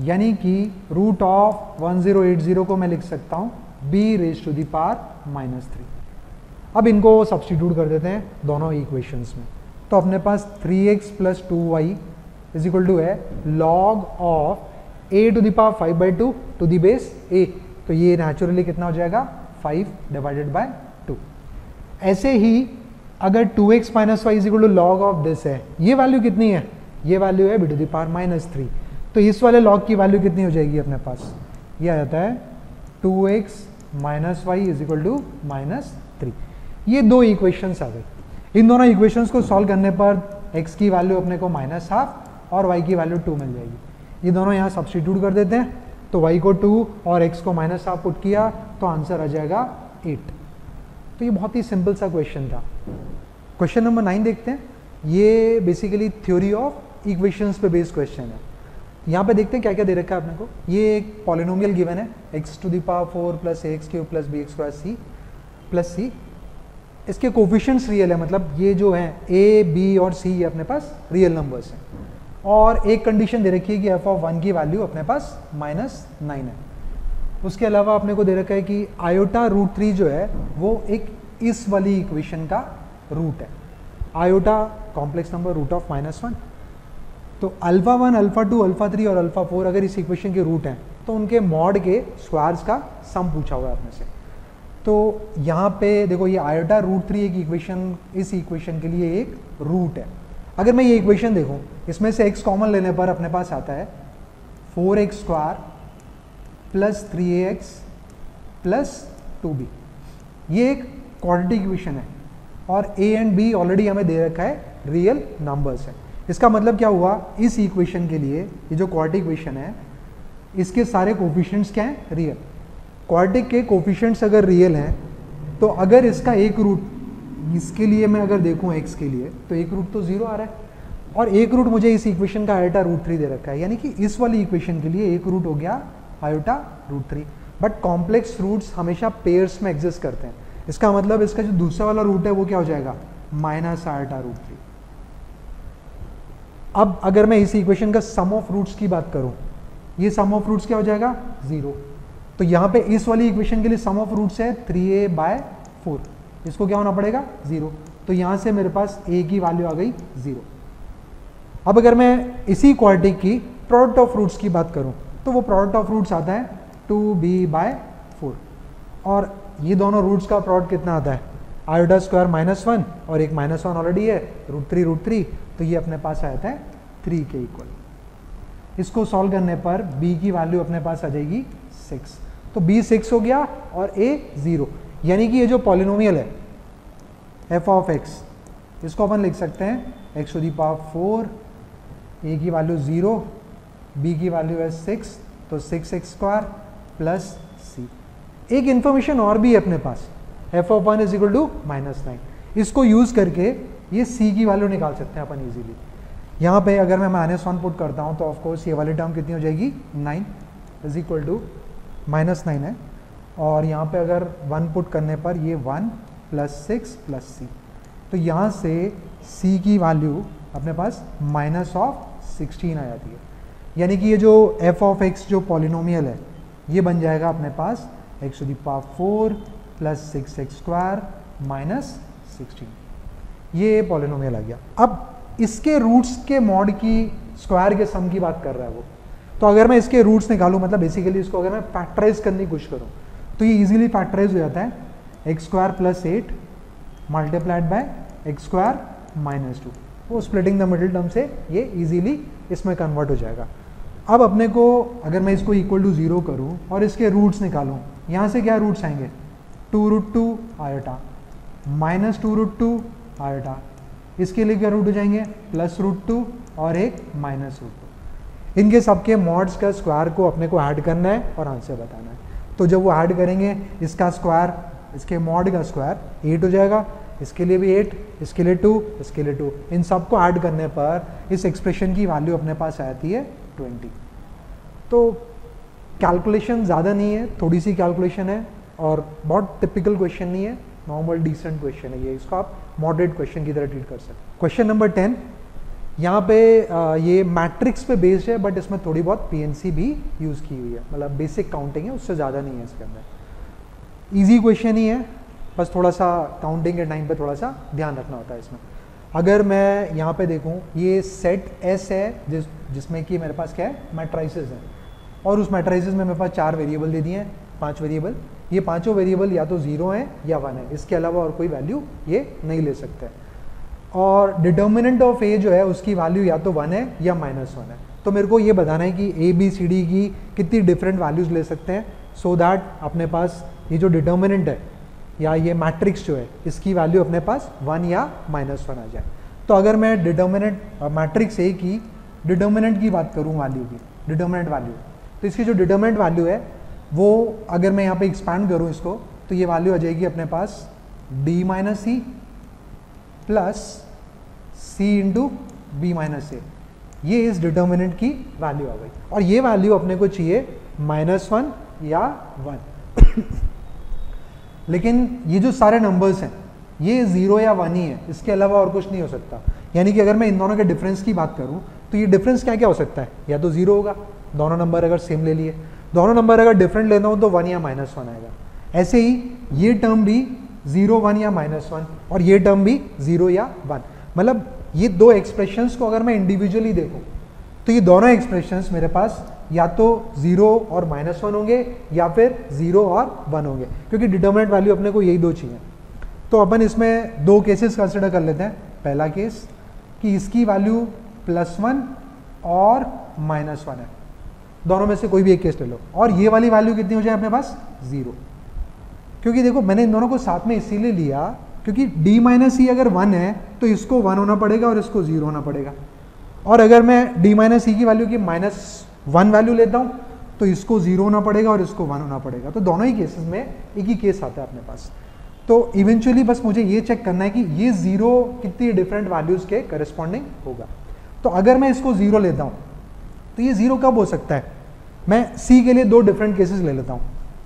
यानी कि रूट ऑफ 1080 को मैं लिख सकता हूँ b raise to the power -3। अब इनको सब्स्टिट्यूट कर देते हैं दोनों इक्वेशंस में, तो अपने पास 3x + 2y is equal to है log of a to the power 5/2 to the base a, तो ये नेचुरली कितना हो जाएगा 5 डिवाइडेड बाय 2। ऐसे ही अगर 2x - y is equal to log of this है, ये वैल्यू कितनी है, ये वैल्यू है b टू द पावर -3, तो इस वाले log की वैल्यू कितनी हो जाएगी अपने पास, ये आ जाता है 2x - y is equal to -3। ये दो इक्वेशंस आ गई। इन दोनों इक्वेशंस को सॉल्व करने पर x की वैल्यू अपने को -12 और y की वैल्यू 2 मिल जाएगी। ये दोनों यहाँ सब्स्टिट्यूट कर देते हैं, तो y को 2 और x को -12 पुट किया तो आंसर आ जाएगा 8। तो ये बहुत ही सिंपल सा क्वेश्चन था। क्वेश्चन नंबर 9 देखते हैं। ये बेसिकली थ्योरी ऑफ इक्वेशंस पे बेस्ड क्वेश्चन है। यहाँ पे देखते हैं क्या क्या दे रखा है अपने को। ये एक पॉलिनोमियल गिवन है x to the power 4 + ax³ + bx² c। इसके कोफिशिएंट्स रियल है, मतलब ये जो है a, b और c ये अपने पास रियल नंबर्स हैं। और एक कंडीशन दे रखी है कि f(1) की वैल्यू अपने पास -9 है। उसके अलावा अपने को दे रखा है कि आयोटा √3 जो है वो एक इस वाली इक्वेशन का रूट है। Iota complex number root of -1, तो α1, α2, α3 और α4 अगर इस इक्वेशन के रूट हैं तो उनके मॉड के स्क्वायर्स का सम पूछा हुआ है अपने से। तो यहाँ पे देखो ये आयोटा √3 एक इक्वेशन, इस इक्वेशन के लिए एक रूट है। अगर मैं ये इक्वेशन देखूँ, इसमें से x कॉमन लेने पर अपने पास आता है 4x² + 3ax + 2b। ये एक क्वाड्रेटिक इक्वेशन है और a एंड b ऑलरेडी हमें दे रखा है रियल नंबर्स है। इसका मतलब क्या हुआ, इस इक्वेशन के लिए ये जो क्वाड्रेटिक इक्वेशन है इसके सारे कोफिशिएंट्स क्या हैं, रियल। क्वाड्रेटिक के कोफिशिएंट्स अगर रियल हैं तो अगर इसका एक रूट, इसके लिए मैं अगर देखूं x के लिए तो एक रूट तो 0 आ रहा है और एक रूट मुझे इस इक्वेशन का आयोटा √3 दे रखा है, यानी कि इस वाली इक्वेशन के लिए एक रूट हो गया आयोटा √3। बट कॉम्प्लेक्स रूट्स हमेशा पेयर्स में एग्जिस्ट करते हैं। इसका मतलब इसका जो दूसरा वाला रूट है वो क्या हो जाएगा, -आयोटा √3। अब अगर मैं इस इक्वेशन का सम ऑफ रूट्स की बात करूं, ये सम ऑफ रूट्स क्या हो जाएगा 0। तो यहाँ पे इस वाली इक्वेशन के लिए सम ऑफ रूट्स है 3a/4, इसको क्या होना पड़ेगा 0। तो यहाँ से मेरे पास a की वैल्यू आ गई 0। अब अगर मैं इसी क्वाड्रेटिक की प्रोडक्ट ऑफ रूट्स की बात करूं तो वो प्रोडक्ट ऑफ रूट्स आता है 2b/4 और ये दोनों रूट्स का प्रोडक्ट कितना आता है, आयोटा स्क्वायर -1 और एक -1 ऑलरेडी है √3, तो ये अपने पास आता है 3 के इक्वल। इसको सॉल्व करने पर b की वैल्यू अपने पास आ जाएगी 6, तो b 6 हो गया और a 0, यानी कि ये जो पॉलिनोमियल है f(x), इसको अपन लिख सकते हैं x to the power 4, a की वैल्यू 0, b की वैल्यू है 6, तो 6x² + c। एक इन्फॉर्मेशन और भी है अपने पास, f(1) इज इक्वल टू -9। इसको यूज करके ये c की वैल्यू निकाल सकते हैं अपन इजीली। यहाँ पे अगर मैं -1 पुट करता हूँ तो ऑफकोर्स ये वाली टर्म कितनी हो जाएगी, 9 इज इक्वल टू -9 है, और यहाँ पे अगर 1 पुट करने पर ये 1 + 6 + c, तो यहाँ से c की वैल्यू अपने पास -16 आ जाती है। यानी कि ये जो f(x) जो पॉलिनोमियल है ये बन जाएगा अपने पास x to the power 4 + 6x² - 16। ये पॉलिनोमियल आ गया। अब इसके रूट्स के मॉड की स्क्वायर के सम की बात कर रहा है वो, तो अगर मैं इसके रूट्स निकालूं, मतलब बेसिकली इसको अगर मैं फैक्टराइज करने की कोशिश करूं तो ये इजीली फैक्टराइज हो जाता है x² + 8 मल्टीप्लाइड बाय x² - 2। वो स्प्लिटिंग द मिडिल टर्म से ये इजीली इसमें कन्वर्ट हो जाएगा। अब अपने को अगर मैं इसको इक्वल टू 0 करूं और इसके रूट्स निकालूं यहाँ से क्या रूट्स आएंगे, 2√2 आयोटा माइनस 2√2 आयोटा, इसके लिए क्या रूट हो जाएंगे, +√2 और एक -√2। इनके सबके मॉड्स का स्क्वायर को अपने को ऐड करना है और आंसर बताना है। तो जब वो ऐड करेंगे, इसका स्क्वायर इसके मॉड का स्क्वायर 8 हो जाएगा, इसके लिए भी 8, इसके लिए 2, इसके लिए 2, इन सब को ऐड करने पर इस एक्सप्रेशन की वैल्यू अपने पास आती है 20। तो कैलकुलेशन ज़्यादा नहीं है, थोड़ी सी कैलकुलेशन है और बहुत टिपिकल क्वेश्चन नहीं है, नॉर्मल डिसेंट क्वेश्चन है ये, इसको आप मॉडरेट क्वेश्चन की तरह ट्रीट कर सकते हैं। क्वेश्चन नंबर 10, यहाँ पे ये मैट्रिक्स पे बेस्ड है, बट इसमें थोड़ी बहुत पीएनसी भी यूज़ की हुई है, मतलब बेसिक काउंटिंग है, उससे ज़्यादा नहीं है इसके अंदर। ईजी क्वेश्चन ही है, बस थोड़ा सा काउंटिंग के टाइम पे थोड़ा सा ध्यान रखना होता है इसमें। अगर मैं यहाँ पे देखूँ, ये सेट एस है जिसमें कि मेरे पास क्या है, मैट्राइसेस है, और उस मैट्राइसेस में मेरे पास 4 वेरिएबल दे दिए हैं, 5 वेरिएबल, ये पांचों वेरिएबल या तो 0 है या 1 है, इसके अलावा और कोई वैल्यू ये नहीं ले सकते। और डिटर्मिनेंट ऑफ ए जो है उसकी वैल्यू या तो 1 है या -1 है। तो मेरे को ये बताना है कि ए बी सी डी की कितनी डिफरेंट वैल्यूज ले सकते हैं, सो दैट अपने पास ये जो डिटर्मिनेंट है या ये मैट्रिक्स जो है इसकी वैल्यू अपने पास 1 या -1 आ जाए। तो अगर मैं डिटर्मिनेंट मैट्रिक्स ए की डिटर्मिनेंट की बात करूँ, वैल्यू की डिटर्मिनेंट वैल्यू, तो इसकी जो डिटर्मिनेंट वैल्यू है वो अगर मैं यहाँ पे एक्सपैंड करूँ इसको, तो ये वैल्यू आ जाएगी अपने पास d - c plus c into b minus a. ये इस डिटर्मिनेंट की वैल्यू आ गई, और ये वैल्यू अपने को चाहिए -1 या 1 लेकिन ये जो सारे नंबर्स हैं ये 0 या 1 ही है, इसके अलावा और कुछ नहीं हो सकता। यानी कि अगर मैं इन दोनों के डिफरेंस की बात करूँ तो ये डिफरेंस क्या क्या हो सकता है, या तो 0 होगा, दोनों नंबर अगर सेम ले लिए, दोनों नंबर अगर डिफरेंट लेना हो तो 1 या -1 आएगा। ऐसे ही ये टर्म भी 0, 1 या -1, और ये टर्म भी 0 या 1। मतलब ये दो एक्सप्रेशंस को अगर मैं इंडिविजुअली देखूं तो ये दोनों एक्सप्रेशंस मेरे पास या तो 0 और -1 होंगे या फिर 0 और 1 होंगे, क्योंकि डिटर्मिनेंट वैल्यू अपने को यही दो चाहिए। तो अपन इसमें दो केसेस कंसिडर कर लेते हैं। पहला केस कि इसकी वैल्यू +1 और -1 है, दोनों में से कोई भी एक केस ले लो, और ये वाली वैल्यू कितनी हो जाए अपने पास 0। क्योंकि देखो मैंने इन दोनों को साथ में इसीलिए लिया क्योंकि d - e अगर 1 है तो इसको 1 होना पड़ेगा और इसको 0 होना पड़ेगा, और अगर मैं d - e की वैल्यू की -1 वैल्यू लेता हूँ तो इसको 0 होना पड़ेगा और इसको 1 होना पड़ेगा। तो दोनों ही केसेस में एक ही केस आता है अपने पास। तो इवेंचुअली बस मुझे ये चेक करना है कि ये 0 कितनी डिफरेंट वैल्यूज के करस्पॉन्डिंग होगा। तो अगर मैं इसको 0 लेता हूँ तो ये 0 कब हो सकता है, मैं c के लिए दो डिफरेंट केसेस ले लेता हूँ।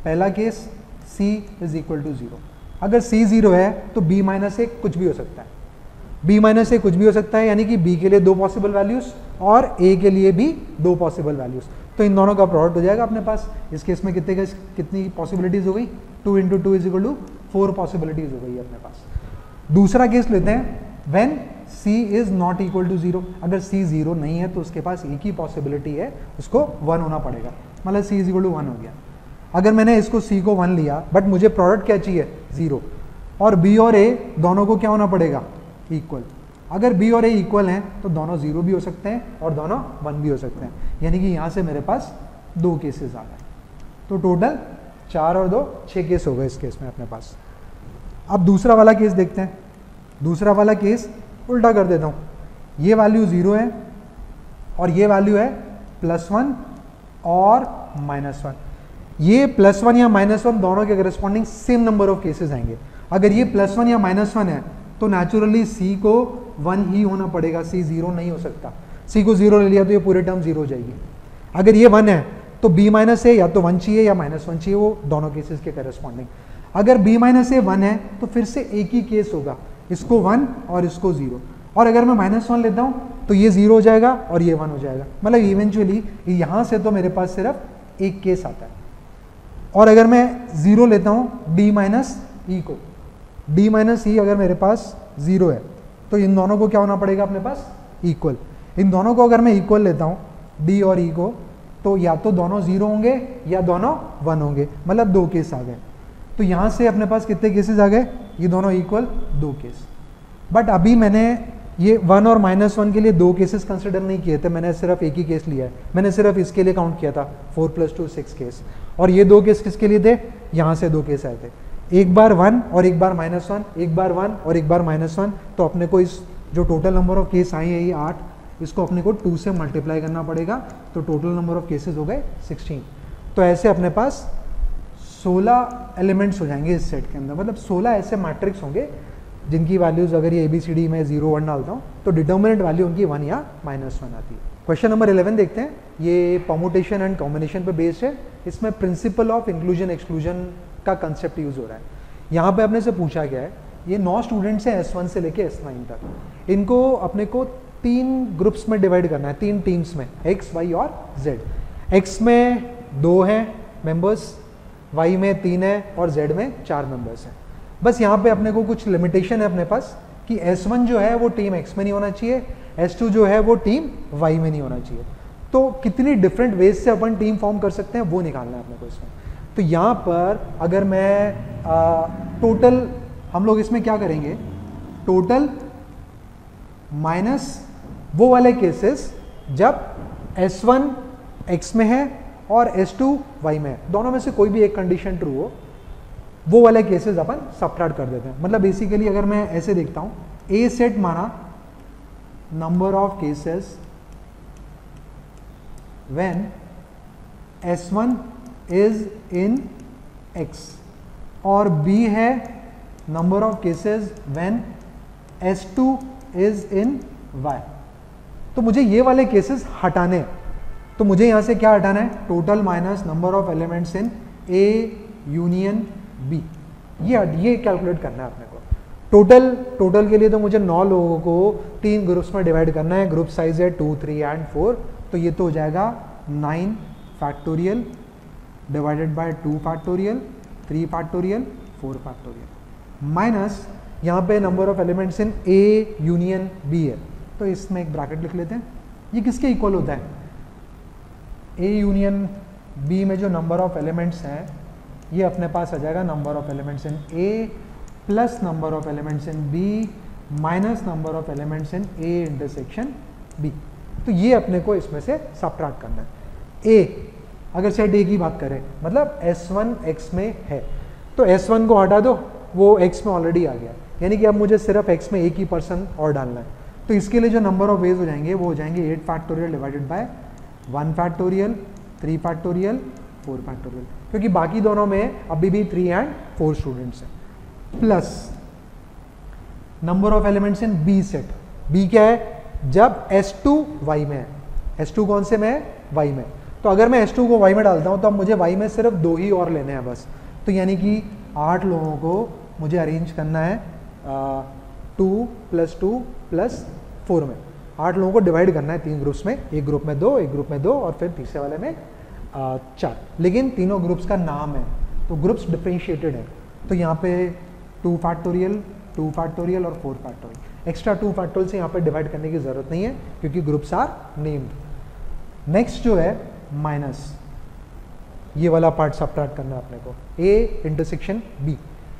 पहला केस c = 0, अगर c 0 है तो b - a कुछ भी हो सकता है, b - a कुछ भी हो सकता है, यानी कि b के लिए दो पॉसिबल वैल्यूज और a के लिए भी दो पॉसिबल वैल्यूज। तो इन दोनों का प्रोडक्ट हो जाएगा अपने पास। इस केस में कितनी पॉसिबिलिटीज हो गई, 2 × 2 = 4 पॉसिबिलिटीज हो गई अपने पास। दूसरा केस लेते हैं, when c is not equal to 0, अगर c 0 नहीं है तो उसके पास एक ही पॉसिबिलिटी है, उसको 1 होना पड़ेगा, मतलब c = 1 हो गया। अगर मैंने इसको c को 1 लिया, बट मुझे प्रोडक्ट क्या चाहिए 0, और b और a दोनों को क्या होना पड़ेगा, इक्वल। अगर b और a इक्वल हैं तो दोनों 0 भी हो सकते हैं और दोनों 1 भी हो सकते हैं, यानी कि यहाँ से मेरे पास 2 केसेस आ गए। तो टोटल 4 और 2 6 केस हो गए इस केस में अपने पास। अब दूसरा वाला केस देखते हैं। दूसरा वाला केस उल्टा कर देता हूँ, ये वैल्यू 0 है और ये वैल्यू है +1 और -1। ये +1 या -1 दोनों के corresponding same number of cases आएंगे। अगर ये +1 या -1 है तो नेचुरली c को 1 ही होना पड़ेगा, c 0 नहीं हो सकता। c को 0 ले लिया तो ये पूरे टर्म 0 हो जाएगी। अगर ये 1 है तो b - a या तो 1 चाहिए या -1 चाहिए, वो दोनों केसेस के करस्पॉन्डिंग। अगर b - a 1 है तो फिर से एक ही केस होगा, इसको 1 और इसको 0, और अगर मैं -1 लेता हूँ तो ये 0 हो जाएगा और ये 1 हो जाएगा। मतलब इवेंचुअली यहाँ से तो मेरे पास सिर्फ एक केस आता है। और अगर मैं 0 लेता हूँ d - e को, d - e अगर मेरे पास 0 है तो इन दोनों को क्या होना पड़ेगा अपने पास, इक्वल। इन दोनों को अगर मैं इक्वल लेता हूँ d और e को, तो या तो दोनों 0 होंगे या दोनों 1 होंगे, मतलब 2 केस आ गए। तो यहाँ से अपने पास कितने केसेस आ गए, ये दोनों इक्वल 2 केस। बट अभी मैंने ये 1 और -1 के लिए दो केसेस कंसिडर नहीं किए थे, मैंने सिर्फ एक ही केस लिया है, मैंने सिर्फ इसके लिए काउंट किया था 4 + 2 6 केस। और ये दो केस किसके लिए थे, यहाँ से दो केस आए थे, एक बार 1 और एक बार -1, एक बार 1 और एक बार -1। तो अपने को इस जो टोटल नंबर ऑफ केस आए हैं ये 8, इसको अपने को 2 से मल्टीप्लाई करना पड़ेगा, तो टोटल नंबर ऑफ केसेस हो गए 16। तो ऐसे अपने पास 16 एलिमेंट्स हो जाएंगे इस सेट के अंदर, मतलब 16 ऐसे मैट्रिक्स होंगे जिनकी वैल्यूज अगर ये ABCD में 0 1 डालता हूँ तो डिटर्मिनेंट वैल्यू उनकी 1 या -1 आती है। क्वेश्चन नंबर 11 देखते हैं, ये परमुटेशन एंड कॉम्बिनेशन पे बेस्ड है। इसमें प्रिंसिपल ऑफ इंक्लूजन एक्सक्लूजन का कंसेप्ट यूज हो रहा है। यहाँ पे अपने से पूछा गया है, ये 9 स्टूडेंट्स हैं S1 से लेके S9 तक, इनको अपने को 3 ग्रुप्स में डिवाइड करना है, 3 टीम्स में, X, Y और Z। X में 2 हैं मेंबर्स, Y में 3 है और Z में 4 मेंबर्स हैं। बस यहाँ पे अपने को कुछ लिमिटेशन है अपने पास कि S1 जो है वो टीम X में नहीं होना चाहिए, S2 जो है वो टीम Y में नहीं होना चाहिए। तो कितनी डिफरेंट वेज से अपन टीम फॉर्म कर सकते हैं वो निकालना है अपने को इसमें। तो यहाँ पर अगर मैं टोटल, हम लोग इसमें क्या करेंगे, टोटल माइनस वो वाले केसेस जब S1 X में है और S2 Y में है, दोनों में से कोई भी एक कंडीशन ट्रू हो, वो वाले केसेस अपन सबट्रैक्ट कर देते हैं। मतलब बेसिकली अगर मैं ऐसे देखता हूं, ए सेट माना number of cases when S1 is in X और B है number of cases when S2 is in Y। तो मुझे ये वाले केसेस हटाने हैं, तो मुझे यहां से क्या हटाना है, total minus number of elements in A union B, ये कैलकुलेट करना है अपने को। टोटल के लिए तो मुझे 9 लोगों को 3 ग्रुप्स में डिवाइड करना है, ग्रुप साइज है 2, 3 एंड 4, तो ये तो हो जाएगा 9 factorial divided by 2 factorial, 3 factorial, 4 factorial, minus यहाँ पे number of elements in A union B है, तो इसमें एक ब्रैकेट लिख लेते हैं। ये किसके इक्वल होता है, A यूनियन B में जो नंबर ऑफ एलिमेंट्स हैं ये अपने पास आ जाएगा number of elements in A plus number of elements in B minus number of elements in A intersection B। तो ये अपने को इसमें से सबट्रैक्ट करना है। A अगर सेट A की बात करें, मतलब S1 X में है, तो S1 को हटा दो, वो X में ऑलरेडी आ गया, यानी कि अब मुझे सिर्फ X में एक ही पर्सन और डालना है। तो इसके लिए जो नंबर ऑफ वेज हो जाएंगे वो हो जाएंगे 8 factorial divided by 1 factorial, 3 factorial, 4 factorial, क्योंकि बाकी दोनों में अभी भी 3 एंड 4 स्टूडेंट्स हैं, plus number of elements in B set. B क्या है, जब S2 Y में है, S2 कौन से में है, Y में। तो अगर मैं S2 को Y में डालता हूं तो अब मुझे Y में सिर्फ 2 ही और लेने हैं बस, तो यानी कि 8 लोगों को मुझे अरेंज करना है 2 + 2 + 4 में, 8 लोगों को डिवाइड करना है 3 ग्रुप्स में, एक ग्रुप में 2, एक ग्रुप में 2 और फिर तीसरे वाले में 4। लेकिन तीनों ग्रुप्स का नाम है, तो ग्रुप्स डिफरेंशिएटेड है, तो यहाँ पे 2 फैक्टोरियल, 2 फैक्टोरियल और 4 फैक्टोरियल, एक्स्ट्रा 2 फैक्टोरियल से यहाँ पे डिवाइड करने की जरूरत नहीं है क्योंकि ग्रुप्स आर नेम्ड। नेक्स्ट जो है माइनस, ये वाला पार्ट सबट्रैक्ट करना है अपने को, A इंटरसेक्शन B,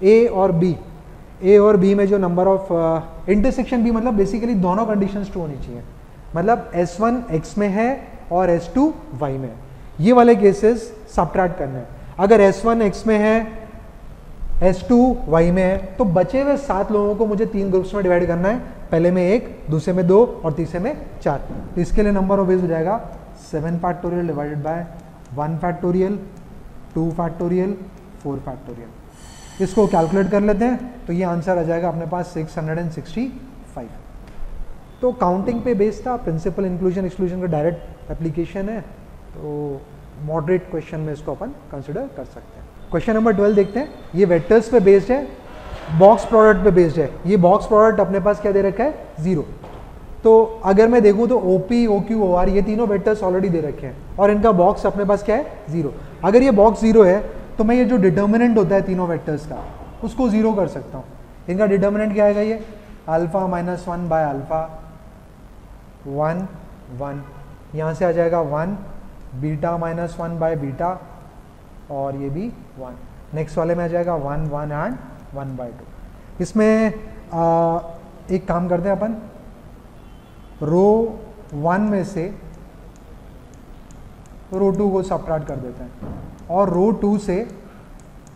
A और B में जो नंबर ऑफ इंटरसेक्शन B मतलब बेसिकली दोनों कंडीशंस ट्रू होनी चाहिए, मतलब S1 X में है और S2 Y में है, ये वाले केसेस सबट्रैक्ट करने हैं। अगर S1 X में है, S2 Y में है, तो बचे हुए 7 लोगों को मुझे 3 ग्रुप्स में डिवाइड करना है, पहले में 1, दूसरे में 2 और तीसरे में 4। तो इसके लिए नंबर ऑफ वेज हो जाएगा 7 factorial divided by 1 factorial, 2 factorial, 4 factorial. इसको कैलकुलेट कर लेते हैं, तो ये आंसर आ जाएगा अपने पास 665। तो काउंटिंग पे बेस्ड था, प्रिंसिपल इंक्लूजन एक्सक्लूजन का डायरेक्ट एप्लीकेशन है, तो मॉडरेट क्वेश्चन में इसको अपन कंसिडर कर सकते हैं। क्वेश्चन नंबर 12 देखते हैं, ये वेक्टर्स पे बेस्ड है, बॉक्स प्रोडक्ट पे बेस्ड है। ये बॉक्स प्रोडक्ट अपने पास क्या दे रखा है, 0। तो अगर मैं देखूं तो OP, OQ, OR ये तीनों वेक्टर्स ऑलरेडी दे रखे हैं और इनका बॉक्स अपने पास क्या है, 0। अगर ये बॉक्स 0 है तो मैं ये जो डिटर्मिनेंट होता है तीनों वेक्टर्स का, उसको 0 कर सकता हूँ। इनका डिटर्मिनेंट क्या आएगा, ये अल्फा माइनस 1 बाय अल्फा 1 1, यहाँ से आ जाएगा 1, बीटा माइनस 1 बाय बीटा और ये भी 1। नेक्स्ट वाले में आ जाएगा 1 1 एंड 1/2। इसमें एक काम करते हैं अपन, रो 1 में से रो 2 को सबट्रैक्ट कर देते हैं और रो 2 से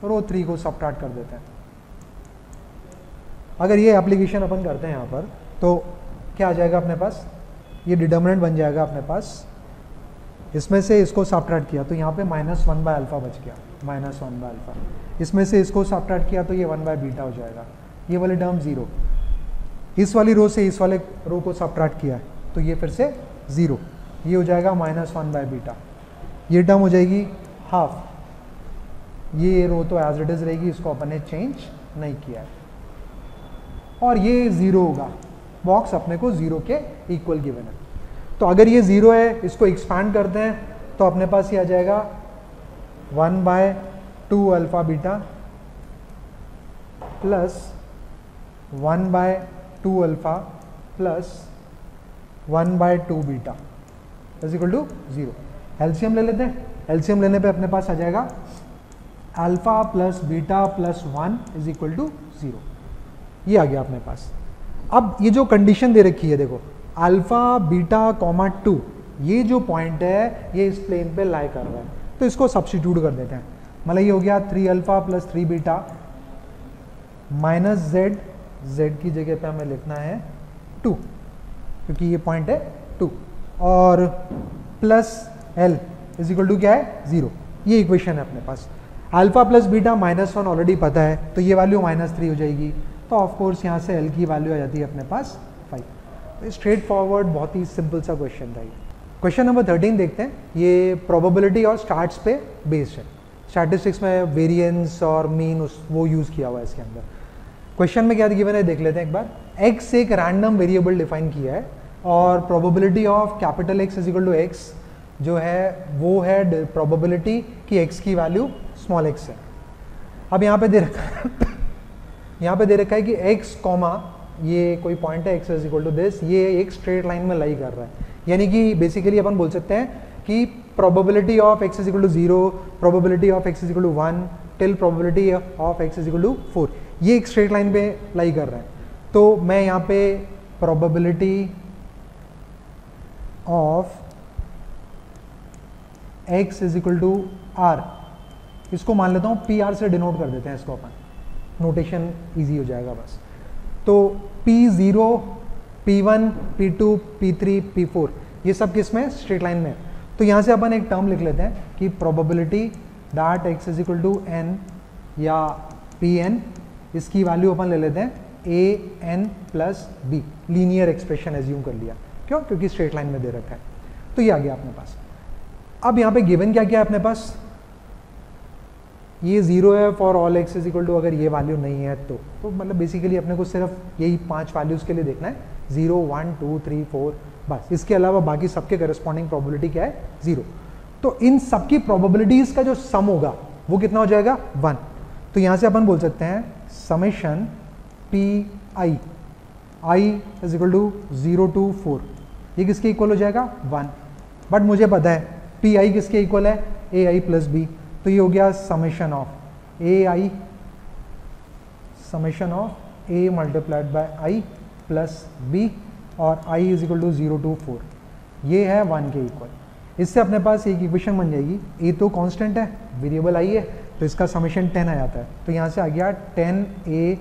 रो 3 को सबट्रैक्ट कर देते हैं। अगर ये एप्लीकेशन अपन करते हैं यहाँ पर तो क्या आ जाएगा अपने पास, ये डिटर्मिनेंट बन जाएगा अपने पास, इसमें से इसको सबट्रैक्ट किया तो यहाँ पे -1/α बच गया, -1/α। इसमें से इसको सबट्रैक्ट किया तो ये 1/β हो जाएगा, ये वाली टर्म 0। इस वाली रो से इस वाले रो को सबट्रैक्ट किया है तो ये फिर से 0, ये हो जाएगा -1/β। ये टर्म हो जाएगी हाफ, ये रो तो एज इट इज रहेगी, इसको अपन ने चेंज नहीं किया है, और ये 0 होगा, बॉक्स अपने को 0 के इक्वल गिवन है। तो अगर ये 0 है, इसको एक्सपैंड करते हैं तो अपने पास ये आ जाएगा 1/2α plus 1/2α plus 1/2β is equal to 0। LCM ले लेते हैं, एलसीएम लेने पे अपने पास आ जाएगा alpha plus beta plus 1 is equal to 0। ये आ गया अपने पास। अब ये जो कंडीशन दे रखी है देखो, अल्फा बीटा कॉमा 2, ये जो पॉइंट है ये इस प्लेन पे लाई कर रहा है, तो इसको सब्स्टिट्यूट कर देते हैं। मतलब ये हो गया 3α प्लस 3β माइनस z, z की जगह पे हमें लिखना है 2 क्योंकि ये पॉइंट है 2, और plus l is equal to क्या है 0। ये इक्वेशन है अपने पास। अल्फा प्लस बीटा -1 ऑलरेडी पता है तो ये वैल्यू -3 हो जाएगी, तो ऑफ कोर्स यहाँ से l की वैल्यू आ जाती है अपने पास 5। तो स्ट्रेट फॉरवर्ड बहुत ही सिंपल सा क्वेश्चन था ये। क्वेश्चन नंबर 13 देखते हैं। ये प्रोबेबिलिटी और स्टार्ट्स पे बेस्ड है। स्टैटिस्टिक्स में वेरिएंस और मीन वो यूज़ किया हुआ है इसके अंदर। क्वेश्चन में क्या गिवन है देख लेते हैं एक बार। x एक रैंडम वेरिएबल डिफाइन किया है और probability of capital X is equal to x जो है वो है प्रोबेबिलिटी कि x की वैल्यू स्मॉल x है। अब यहाँ पे दे रखा है यहाँ पे दे रखा है कि x कॉमा ये कोई पॉइंट है x is equal to this, ये एक स्ट्रेट लाइन में लाई कर रहा है, यानी कि बेसिकली अपन बोल सकते हैं कि probability of x is equal to 0, probability of x is equal to 1 till probability of x is equal to 4, ये एक स्ट्रेट लाइन पे लाई कर रहा है। तो मैं यहाँ पे probability of x is equal to r, इसको मान लेता हूँ PR से डिनोट कर देते हैं इसको अपन, नोटेशन इजी हो जाएगा बस। तो P0, P1, P2, P3, P4 ये सब किस में स्ट्रेट लाइन में। तो यहाँ से अपन एक टर्म लिख लेते हैं कि probability that x is equal to n या Pn, इसकी वैल्यू अपन ले लेते हैं an plus b, linear expression assume कर लिया। क्यों? क्योंकि स्ट्रेट लाइन में दे रखा है। तो ये आ गया अपने पास। अब यहाँ पे गिवन क्या क्या है अपने पास, ये 0 है for all x is equal to, अगर ये वैल्यू नहीं है तो मतलब बेसिकली अपने को सिर्फ यही 5 वैल्यूज़ के लिए देखना है, 0, 1, 2, 3, 4 बस। इसके अलावा बाकी सबके करस्पॉन्डिंग प्रोबेबिलिटी क्या है 0। तो इन सबकी प्रोबेबिलिटीज़ का जो सम होगा वो कितना हो जाएगा 1। तो यहाँ से अपन बोल सकते हैं summation Pi is equal to 0 to 4, ये किसके इक्वल हो जाएगा 1। बट मुझे पता है Pi किसके इक्वल है ai प्लस b, तो ये हो गया summation of ai summation of a multiplied by i plus b, और i is equal to 0 to 4, ये है 1 के इक्वल। इससे अपने पास एक इक्वेशन बन जाएगी, a तो कांस्टेंट है, वेरिएबल i है, तो इसका समेशन 10 आ जाता है। तो यहाँ से आ गया 10a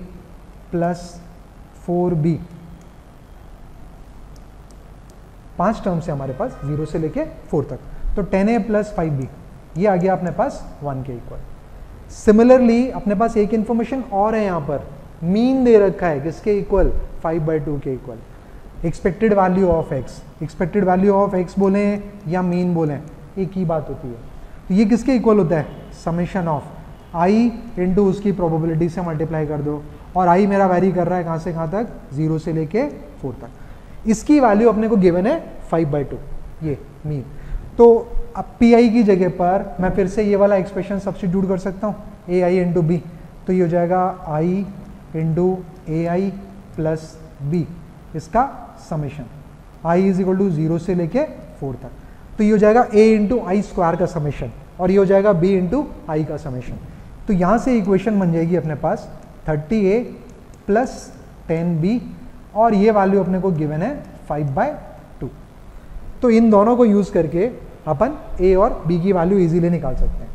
प्लस 4b, 5 टर्म से हमारे पास 0 से लेके 4 तक, तो 10a प्लस 5b ये आ गया अपने पास 1 के इक्वल। सिमिलरली अपने पास एक इन्फॉर्मेशन और है, यहाँ पर मीन दे रखा है किसके इक्वल 5/2 के equal. Expected value of x, expected value of x बोलें या मीन बोलें एक ही बात होती है। तो ये किसके इक्वल होता है समेशन ऑफ i इंटू उसकी प्रोबेबिलिटी से मल्टीप्लाई कर दो, और i मेरा वैरी कर रहा है कहाँ से कहाँ तक 0 से लेके 4 तक। इसकी वैल्यू अपने को गिवन है 5/2 ये मीन। तो अब Pi की जगह पर मैं फिर से ये वाला एक्सप्रेशन सब्स्टिट्यूट कर सकता हूँ ai इंटू b, तो ये हो जाएगा i into ai plus b, इसका summation i is equal to 0 से लेके 4 तक। तो ये हो जाएगा a इंटू आई स्क्वायर का समेशन, और ये हो जाएगा b इंटू आई का समेशन। तो यहाँ से इक्वेशन बन जाएगी अपने पास 30a प्लस 10b, और ये वैल्यू अपने को गिवन है 5/2। तो इन दोनों को यूज़ करके अपन ए और बी की वैल्यू इजीली निकाल सकते हैं।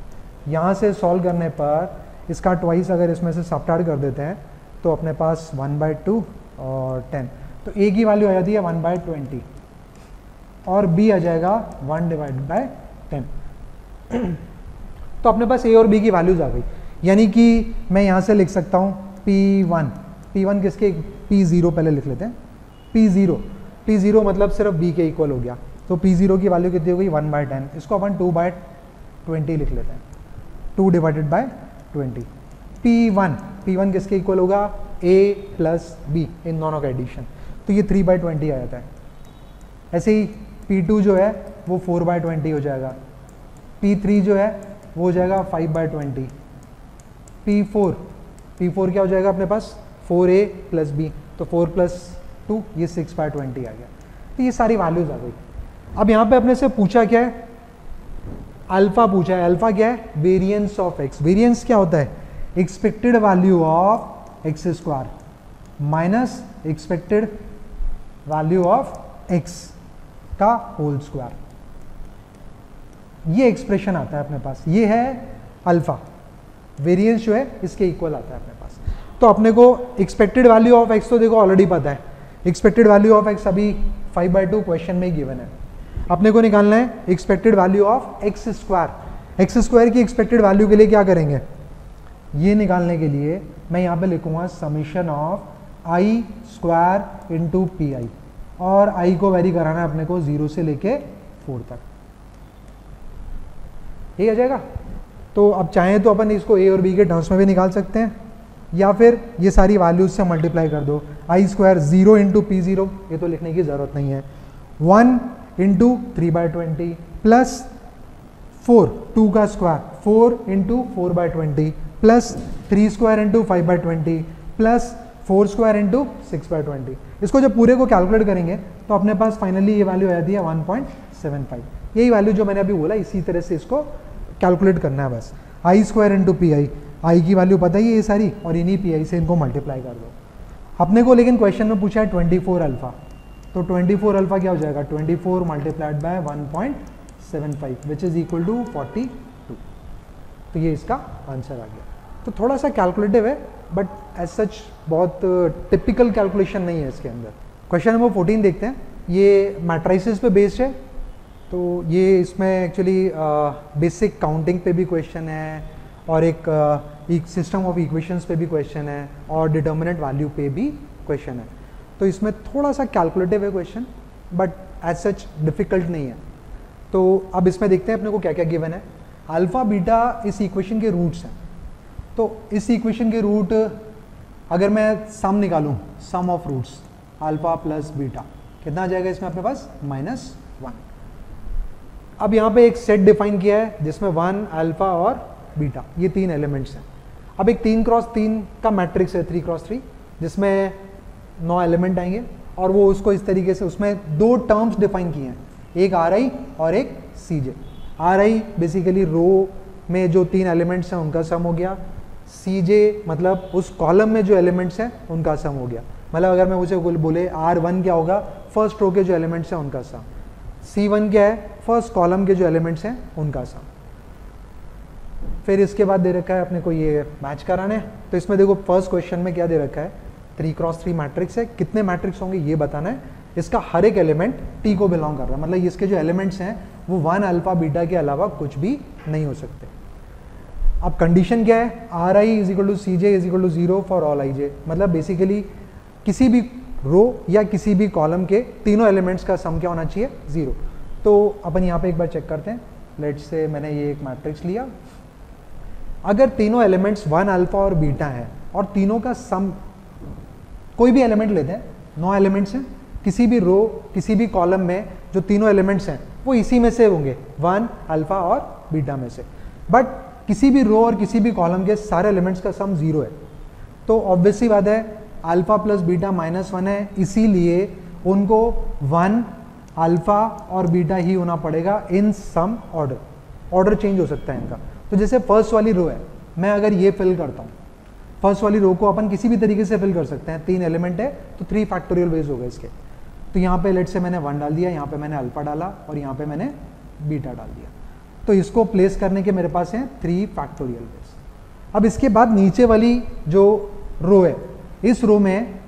यहाँ से सॉल्व करने पर इसका ट्वाइस अगर इसमें से सबट्रैक्ट कर देते हैं तो अपने पास 1/2 और 10, तो ए की वैल्यू आ जाती है 1/20 और बी आ जाएगा 1/10। तो अपने पास ए और बी की वैल्यूज आ गई, यानी कि मैं यहाँ से लिख सकता हूँ P1 किसके, P0 पहले लिख लेते हैं, P0 मतलब सिर्फ बी के इक्वल हो गया, तो P0 की वैल्यू कितनी हो गई 1/10, इसको अपन 2/20 लिख लेते हैं, 2/20। P1 किसके इक्वल होगा, A प्लस बी, इन दोनों का एडिशन, तो ये 3/20 आ जाता है। ऐसे ही P2 जो है वो 4/20 हो जाएगा, P3 जो है वो हो जाएगा 5/20, P4 क्या हो जाएगा अपने पास 4A प्लस बी, तो 4 + 2 ये 6/20 आ गया। तो ये सारी वैल्यूज आ गई। अब यहाँ पे अपने से पूछा क्या है, अल्फा पूछा है। अल्फा क्या है, वेरिएंस ऑफ एक्स। वेरिएंस क्या होता है, expected value of x square minus expected value of x का होल स्क्वायर, ये एक्सप्रेशन आता है अपने पास, ये है अल्फा। वेरिएंस जो है इसके इक्वल आता है अपने पास। तो अपने को एक्सपेक्टेड वैल्यू ऑफ एक्स तो देखो ऑलरेडी पता है, एक्सपेक्टेड वैल्यू ऑफ एक्स अभी 5/2 क्वेश्चन में गिवन है। अपने को निकालना है expected value of x square. X square की एक्सपेक्टेड वैल्यू के लिए क्या करेंगे, ये निकालने के लिए मैं यहाँ पे लिखूंगा summation of I square into P I, और आई को वेरी कराना है अपने को 0 से लेके 4 तक, ये आ जाएगा। तो अब चाहें तो अपन इसको ए और बी के टर्म्स में भी निकाल सकते हैं, या फिर ये सारी वैल्यूज से मल्टीप्लाई कर दो। आई स्क्वायर 0 इंटू P0, ये तो लिखने की ज़रूरत नहीं है, 1 इंटू 3/20 प्लस 4, 2 का square 4 into 4/20 plus 3 square into 5/20 plus 4 square into 6/20। इसको जब पूरे को कैलकुलेट करेंगे तो अपने पास फाइनली ये वैल्यू आ जाती है 1.75। यही वैल्यू जो मैंने अभी बोला, इसी तरह से इसको कैलकुलेट करना है बस। आई स्क्वायर इंटू पी आई, आई की वैल्यू पता ही है ये सारी, और इन्हीं पी आई से इनको मल्टीप्लाई कर दो अपने को। लेकिन क्वेश्चन में पूछा है 24 अल्फा, तो 24 अल्फा क्या हो जाएगा, 24 multiplied by 1.75 which is equal to 42। तो ये इसका आंसर आ गया। तो थोड़ा सा कैलकुलेटिव है, बट एज सच बहुत टिपिकल कैलकुलेशन नहीं है इसके अंदर। क्वेश्चन नंबर 14 देखते हैं, ये मैट्रिसेस पे बेस्ड है, तो ये इसमें एक्चुअली बेसिक काउंटिंग पे भी क्वेश्चन है, और एक सिस्टम ऑफ इक्वेशंस पे भी क्वेश्चन है, और डिटर्मिनेंट वैल्यू पे भी क्वेश्चन है। तो इसमें थोड़ा सा कैलकुलेटिव है question, but as such difficult नहीं है। तो अब इसमें देखते हैं अपने को क्या क्या गिवन है। अल्फा बीटा इस इक्वेशन के रूट्स हैं, तो इस इक्वेशन के रूट अगर मैं सम निकालूं, sum of roots alpha plus beta, कितना आ जाएगा इसमें अपने पास -1। अब यहाँ पे एक सेट डिफाइन किया है जिसमें 1 अल्फा और बीटा, ये 3 एलिमेंट्स हैं। अब एक 3x3 का मैट्रिक्स है, 3x3, जिसमें 9 एलिमेंट आएंगे, और वो उसको इस तरीके से, उसमें 2 टर्म्स डिफाइन किए हैं, एक RI और एक CJ। RI बेसिकली रो में जो 3 एलिमेंट्स हैं उनका सम हो गया, CJ मतलब उस कॉलम में जो एलिमेंट्स हैं उनका सम हो गया। मतलब अगर मैं मुझे बोले R1 क्या होगा, फर्स्ट रो के जो एलिमेंट्स हैं उनका सम, C1 क्या है, फर्स्ट कॉलम के जो एलिमेंट्स हैं उनका सम। फिर इसके बाद दे रखा है अपने को ये मैच कराने, तो इसमें देखो फर्स्ट क्वेश्चन में क्या दे रखा है, 3x3 मैट्रिक्स है, कितने मैट्रिक्स होंगे ये बताना है, इसका हर एक एलिमेंट T को बिलोंग कर रहा है, मतलब इसके जो एलिमेंट्स हैं वो 1 अल्फा बीटा के अलावा कुछ भी नहीं हो सकते। अब कंडीशन क्या है, RI = CJ = 0 for all IJ, मतलब बेसिकली किसी भी रो या किसी भी कॉलम के तीनों एलिमेंट्स का सम क्या होना चाहिए, 0। तो अपन यहाँ पे एक बार चेक करते हैं। लेट्स से मैंने ये एक मैट्रिक्स लिया, अगर तीनों एलिमेंट्स 1 अल्फा और बीटा है और तीनों का सम, कोई भी एलिमेंट लेते हैं, 9 एलिमेंट्स हैं, किसी भी रो किसी भी कॉलम में जो तीनों एलिमेंट्स हैं वो इसी में से होंगे, 1 अल्फा और बीटा में से, बट किसी भी रो और किसी भी कॉलम के सारे एलिमेंट्स का सम 0 है। तो ऑब्वियसली बात है अल्फा प्लस बीटा -1 है, इसीलिए उनको 1 अल्फा और बीटा ही होना पड़ेगा इन सम ऑर्डर। ऑर्डर चेंज हो सकता है इनका। तो जैसे फर्स्ट वाली रो है, मैं अगर ये फिल करता हूँ, फर्स्ट वाली रो को अपन किसी भी तरीके से फिल कर सकते हैं, 3 एलिमेंट है तो 3 फैक्टोरियल वेज होगा इसके। तो यहाँ पे लेट से मैंने 1 डाल दिया, यहाँ पे मैंने अल्फा डाला और यहाँ पे मैंने बीटा डाल दिया। तो इसको प्लेस करने के मेरे पास हैं 3 फैक्टोरियल वेज। अब इसके बाद नीचे वाली जो रो है, इस रो में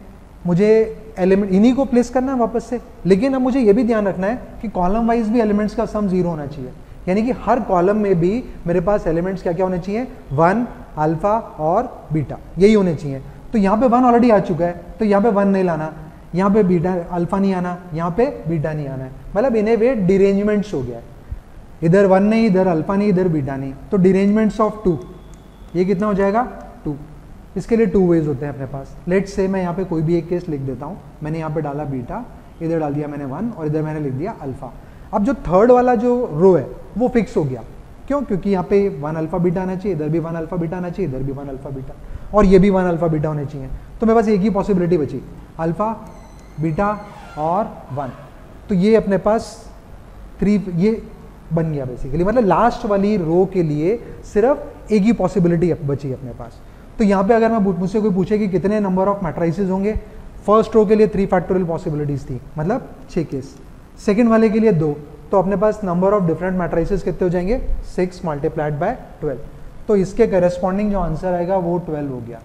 मुझे एलिमेंट इन्हीं को प्लेस करना है वापस से, लेकिन अब मुझे ये भी ध्यान रखना है कि कॉलम वाइज भी एलिमेंट्स का सम 0 होना चाहिए, यानी कि हर कॉलम में भी मेरे पास एलिमेंट्स क्या क्या होने चाहिए, 1, अल्फा और बीटा, यही होने चाहिए। तो यहाँ पे 1 ऑलरेडी आ चुका है, तो यहाँ पे 1 नहीं लाना, यहाँ पे बीटा अल्फा नहीं आना, यहाँ पे बीटा नहीं आना है, मतलब इन्हें वे डिरेंजमेंट्स हो गया है, इधर 1 नहीं, इधर अल्फा नहीं, इधर बीटा नहीं, तो डिरेंजमेंट्स ऑफ 2, ये कितना हो जाएगा 2। इसके लिए 2 वेज होते हैं अपने पास। लेट्स से मैं यहाँ पे कोई भी एक केस लिख देता हूँ, मैंने यहाँ पे डाला बीटा, इधर डाल दिया मैंने 1 और इधर मैंने लिख दिया अल्फा। अब जो थर्ड वाला जो रो है वो फिक्स हो गया, क्यों? क्योंकि यहाँ पे 1 अल्फा बीटा आना चाहिए, इधर भी 1 अल्फा बीटा आना चाहिए, इधर भी 1 अल्फा बीटा, और ये भी 1 अल्फा बीटा होने चाहिए। तो मेरे पास एक ही पॉसिबिलिटी बची, अल्फा बीटा और 1। तो ये अपने पास 3 ये बन गया बेसिकली, मतलब लास्ट वाली रो के लिए सिर्फ एक ही पॉसिबिलिटी बची अपने पास। तो यहाँ पे अगर मैं मुझसे कोई पूछे कि कितने नंबर ऑफ मैट्राइसेस होंगे, फर्स्ट रो के लिए 3 फैक्टोरियल पॉसिबिलिटीज थी, मतलब 6 केस, सेकंड वाले के लिए 2, तो अपने पास नंबर ऑफ डिफरेंट मैट्राइसेस कितने हो जाएंगे, 6 मल्टीप्लाइड बाय 12। तो इसके करेस्पॉन्डिंग जो आंसर आएगा वो 12 हो गया,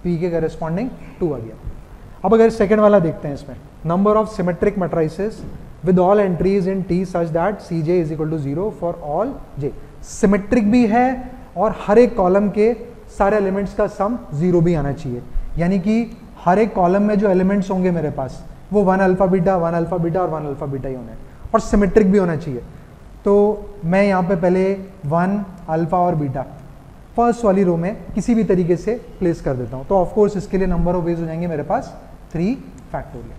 पी के करेस्पॉन्डिंग 2 आ गया। अब अगर सेकंड वाला देखते हैं, इसमें number of symmetric matrices with all entries in T such that c j is equal to 0 for all j. Symmetric भी है और हर एक कॉलम के सारे एलिमेंट्स का सम 0 भी आना चाहिए, यानी कि हर एक कॉलम में जो एलिमेंट्स होंगे मेरे पास वो 1 अल्फा बीटा, 1 अल्फा बीटा और 1 अल्फा बीटा ही होने, और सिमेट्रिक भी होना चाहिए। तो मैं यहाँ पे पहले 1 अल्फा और बीटा फर्स्ट वाली रो में किसी भी तरीके से प्लेस कर देता हूँ। तो ऑफकोर्स इसके लिए नंबर ऑफ वेज हो जाएंगे मेरे पास 3 फैक्टोरियल,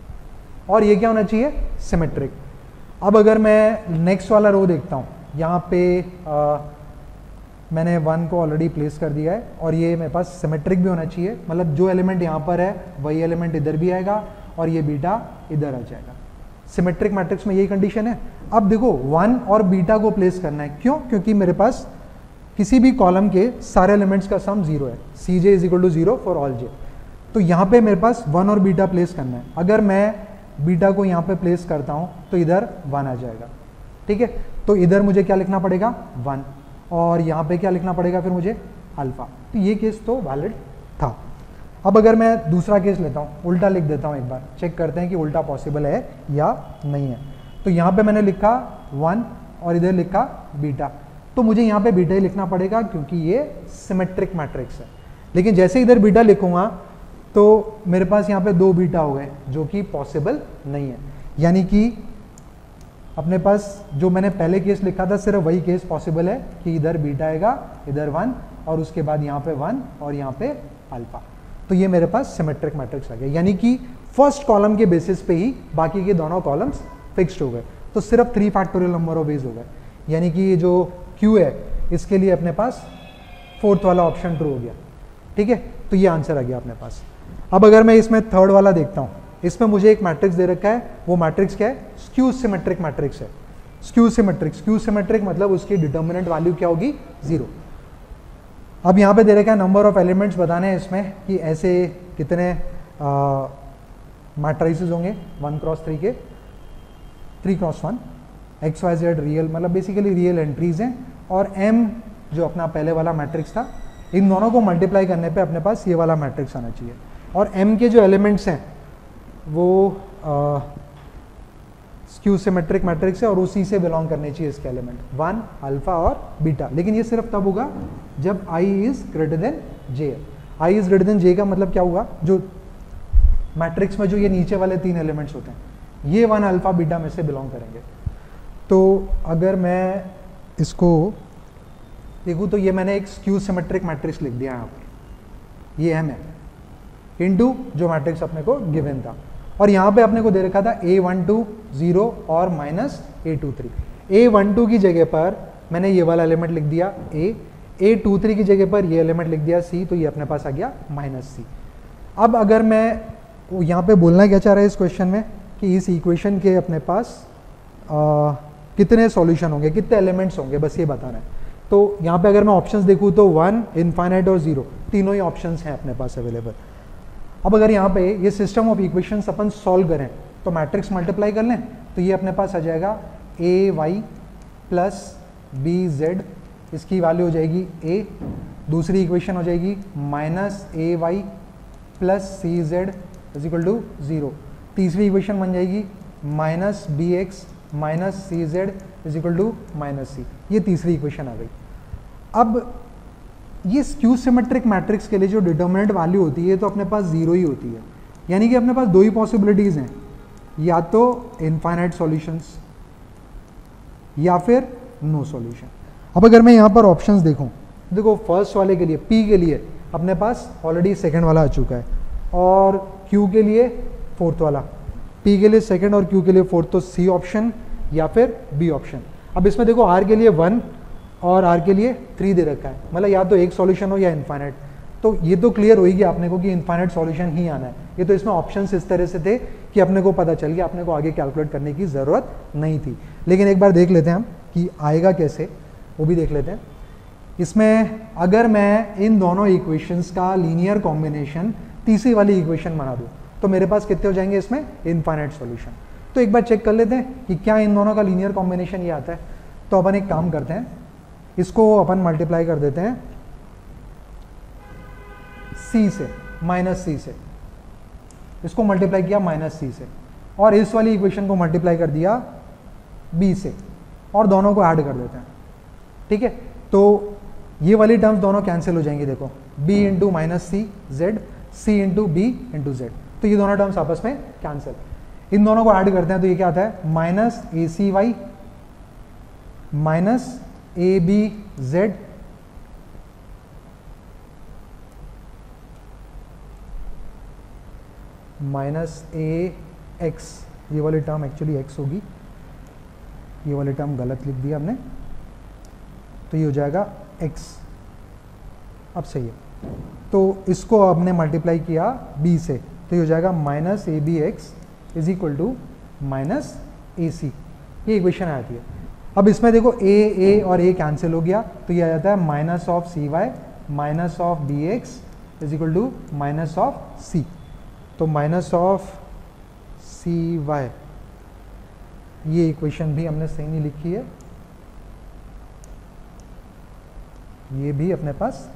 और ये क्या होना चाहिए, सिमेट्रिक। अब अगर मैं नेक्स्ट वाला रो देखता हूँ, यहाँ पे मैंने 1 को ऑलरेडी प्लेस कर दिया है, और ये मेरे पास सिमेट्रिक भी होना चाहिए, मतलब जो एलिमेंट यहाँ पर है वही एलिमेंट इधर भी आएगा और ये बीटा इधर आ जाएगा। सिमेट्रिक मैट्रिक्स में यही कंडीशन है। अब देखो 1 और बीटा को प्लेस करना है, क्यों? क्योंकि मेरे पास किसी भी कॉलम के सारे एलिमेंट्स का सम 0 है, c j is equal to 0 for all j. तो यहाँ पे मेरे पास 1 और बीटा प्लेस करना है। अगर मैं बीटा को यहाँ पे प्लेस करता हूँ तो इधर 1 आ जाएगा, ठीक है। तो इधर मुझे क्या लिखना पड़ेगा, 1, और यहाँ पे क्या लिखना पड़ेगा फिर मुझे, अल्फा। तो ये केस तो वैलिड था। अब अगर मैं दूसरा केस लेता हूँ, उल्टा लिख देता हूँ, एक बार चेक करते हैं कि उल्टा पॉसिबल है या नहीं है। तो यहाँ पे मैंने लिखा 1 और इधर लिखा बीटा, तो मुझे यहाँ पे बीटा ही लिखना पड़ेगा क्योंकि ये सिमेट्रिक मैट्रिक्स है। लेकिन जैसे इधर बीटा लिखूंगा तो मेरे पास यहाँ पे 2 बीटा हो गए, जो कि पॉसिबल नहीं है। यानी कि अपने पास जो मैंने पहले केस लिखा था सिर्फ वही केस पॉसिबल है कि इधर बीटा आएगा, इधर 1 और उसके बाद यहाँ पे 1 और यहाँ पे अल्फा। तो ये मेरे पास सिमेट्रिक मैट्रिक्स आ गया, यानी कि फर्स्ट कॉलम के बेसिस पे ही बाकी के दोनों कॉलम्स फिक्स्ड हो गए। तो सिर्फ 3 फैक्टोरियल नंबर ऑफ वेज हो गए, यानी कि ये जो क्यू है इसके लिए अपने पास 4th वाला ऑप्शन ट्रू हो गया, ठीक है। तो ये आंसर आ गया अपने पास। अब अगर मैं इसमें थर्ड वाला देखता हूँ, इसमें मुझे एक मैट्रिक्स दे रखा है, वो मैट्रिक्स क्या है, स्क्यू सिमेट्रिक मैट्रिक्स है। स्क्यू सिमेट्रिक मतलब उसकी डिटर्मिनेंट वैल्यू क्या होगी, 0। अब यहाँ पे दे रखा है नंबर ऑफ एलिमेंट्स बताने हैं इसमें कि ऐसे कितने मैट्रिसेस होंगे 1 क्रॉस 3 के, 3 cross 1, x y z real, मतलब बेसिकली रियल एंट्रीज हैं, और m जो अपना पहले वाला मैट्रिक्स था, इन दोनों को मल्टीप्लाई करने पे अपने पास ये वाला मैट्रिक्स आना चाहिए। और m के जो एलिमेंट्स हैं वो स्क्यू सिमेट्रिक मैट्रिक्स है और उसी से बिलोंग करने चाहिए इसके एलिमेंट, 1 अल्फा और बीटा। लेकिन ये सिर्फ तब होगा जब i is greater then j। i is greater then j का मतलब क्या हुआ, जो मैट्रिक्स में जो ये नीचे वाले 3 एलिमेंट्स होते हैं ये 1 अल्फा बीटा में से बिलोंग करेंगे। तो अगर मैं इसको देखूँ तो ये मैंने एक स्क्यू सिमेट्रिक मैट्रिक्स लिख दिया यहाँ पर, ये m है इनटू जो मैट्रिक्स अपने को गिवन था, और यहाँ पे अपने को दे रखा था a12 0 और -a23। a12 की जगह पर मैंने ये वाला एलिमेंट लिख दिया a23 की जगह पर ये एलिमेंट लिख दिया c, तो ये अपने पास आ गया -c। अब अगर मैं यहाँ पे बोलना क्या चाह रहा है इस क्वेश्चन में कि इस इक्वेशन के अपने पास कितने सॉल्यूशन होंगे, कितने एलिमेंट्स होंगे, बस ये बताना है। तो यहाँ पे अगर मैं ऑप्शंस देखूँ तो 1, इनफाइनाइट और 0 तीनों ही ऑप्शंस हैं अपने पास अवेलेबल। अब अगर यहाँ पे ये system of equations upon solve करें तो मैट्रिक्स मल्टीप्लाई कर लें तो ये अपने पास आ जाएगा a y plus b z, इसकी वैल्यू हो जाएगी ए। दूसरी इक्वेशन हो जाएगी minus a y plus c z is equal to 0। तीसरी इक्वेशन बन जाएगी minus b x minus c z is equal to minus c. ये तीसरी इक्वेशन आ गई। अब ये स्क्यू सिमेट्रिक मैट्रिक्स के लिए जो डिटर्मिनेंट वैल्यू होती है तो अपने पास 0 ही होती है, यानी कि अपने पास दो ही पॉसिबिलिटीज़ हैं, या तो इनफाइनाइट सॉल्यूशंस या फिर नो सॉल्यूशन। अब अगर मैं यहाँ पर ऑप्शंस देखूँ, देखो फर्स्ट वाले के लिए पी के लिए अपने पास ऑलरेडी सेकंड वाला आ चुका है, और क्यू के लिए फोर्थ वाला। पी के लिए सेकंड और क्यू के लिए फोर्थ, तो सी ऑप्शन या फिर बी ऑप्शन। अब इसमें देखो आर के लिए 1 और आर के लिए 3 दे रखा है, मतलब या तो एक सॉल्यूशन हो या इनफाइनाइट। तो ये तो क्लियर होगी अपने को कि इनफाइनाइट सॉल्यूशन ही आना है। ये तो इसमें ऑप्शंस इस तरह से थे कि अपने को पता चल गया, अपने को आगे कैलकुलेट करने की ज़रूरत नहीं थी। लेकिन एक बार देख लेते हैं हम कि आएगा कैसे, वो भी देख लेते हैं। इसमें अगर मैं इन दोनों इक्वेशंस का लीनियर कॉम्बिनेशन तीसरी वाली इक्वेशन बना दूं तो मेरे पास कितने हो जाएंगे इसमें इनफाइनाइट सॉल्यूशन। तो एक बार चेक कर लेते हैं कि क्या इन दोनों का लीनियर कॉम्बिनेशन ये आता है। तो अपन एक काम करते हैं, इसको अपन मल्टीप्लाई कर देते हैं सी से, माइनस सी से। इसको मल्टीप्लाई किया माइनस सी से, और इस वाली इक्वेशन को मल्टीप्लाई कर दिया बी से, और दोनों को ऐड कर देते हैं। ठीक है, तो ये वाली टर्म्स दोनों कैंसिल हो जाएंगी। देखो b into minus c Z, सी इंटू बी इंटू जेड, तो ये दोनों टर्म्स आपस में कैंसिल। इन दोनों को ऐड करते हैं तो ये क्या आता है, minus a c y minus a b z minus a x. ये वाली टर्म एक्चुअली एक्स होगी, ये वाली टर्म गलत लिख दिया हमने, तो ये हो जाएगा x। अब सही है, तो इसको आपने मल्टीप्लाई किया b से, तो ये हो जाएगा minus a b x is equal to minus a c. ये इक्वेशन आती है। अब इसमें देखो a और a कैंसिल हो गया, तो ये आ जाता है minus of c y minus of b x is equal to minus of c. तो माइनस ऑफ सी वाई, ये इक्वेशन भी हमने सही नहीं लिखी है, ये भी अपने पास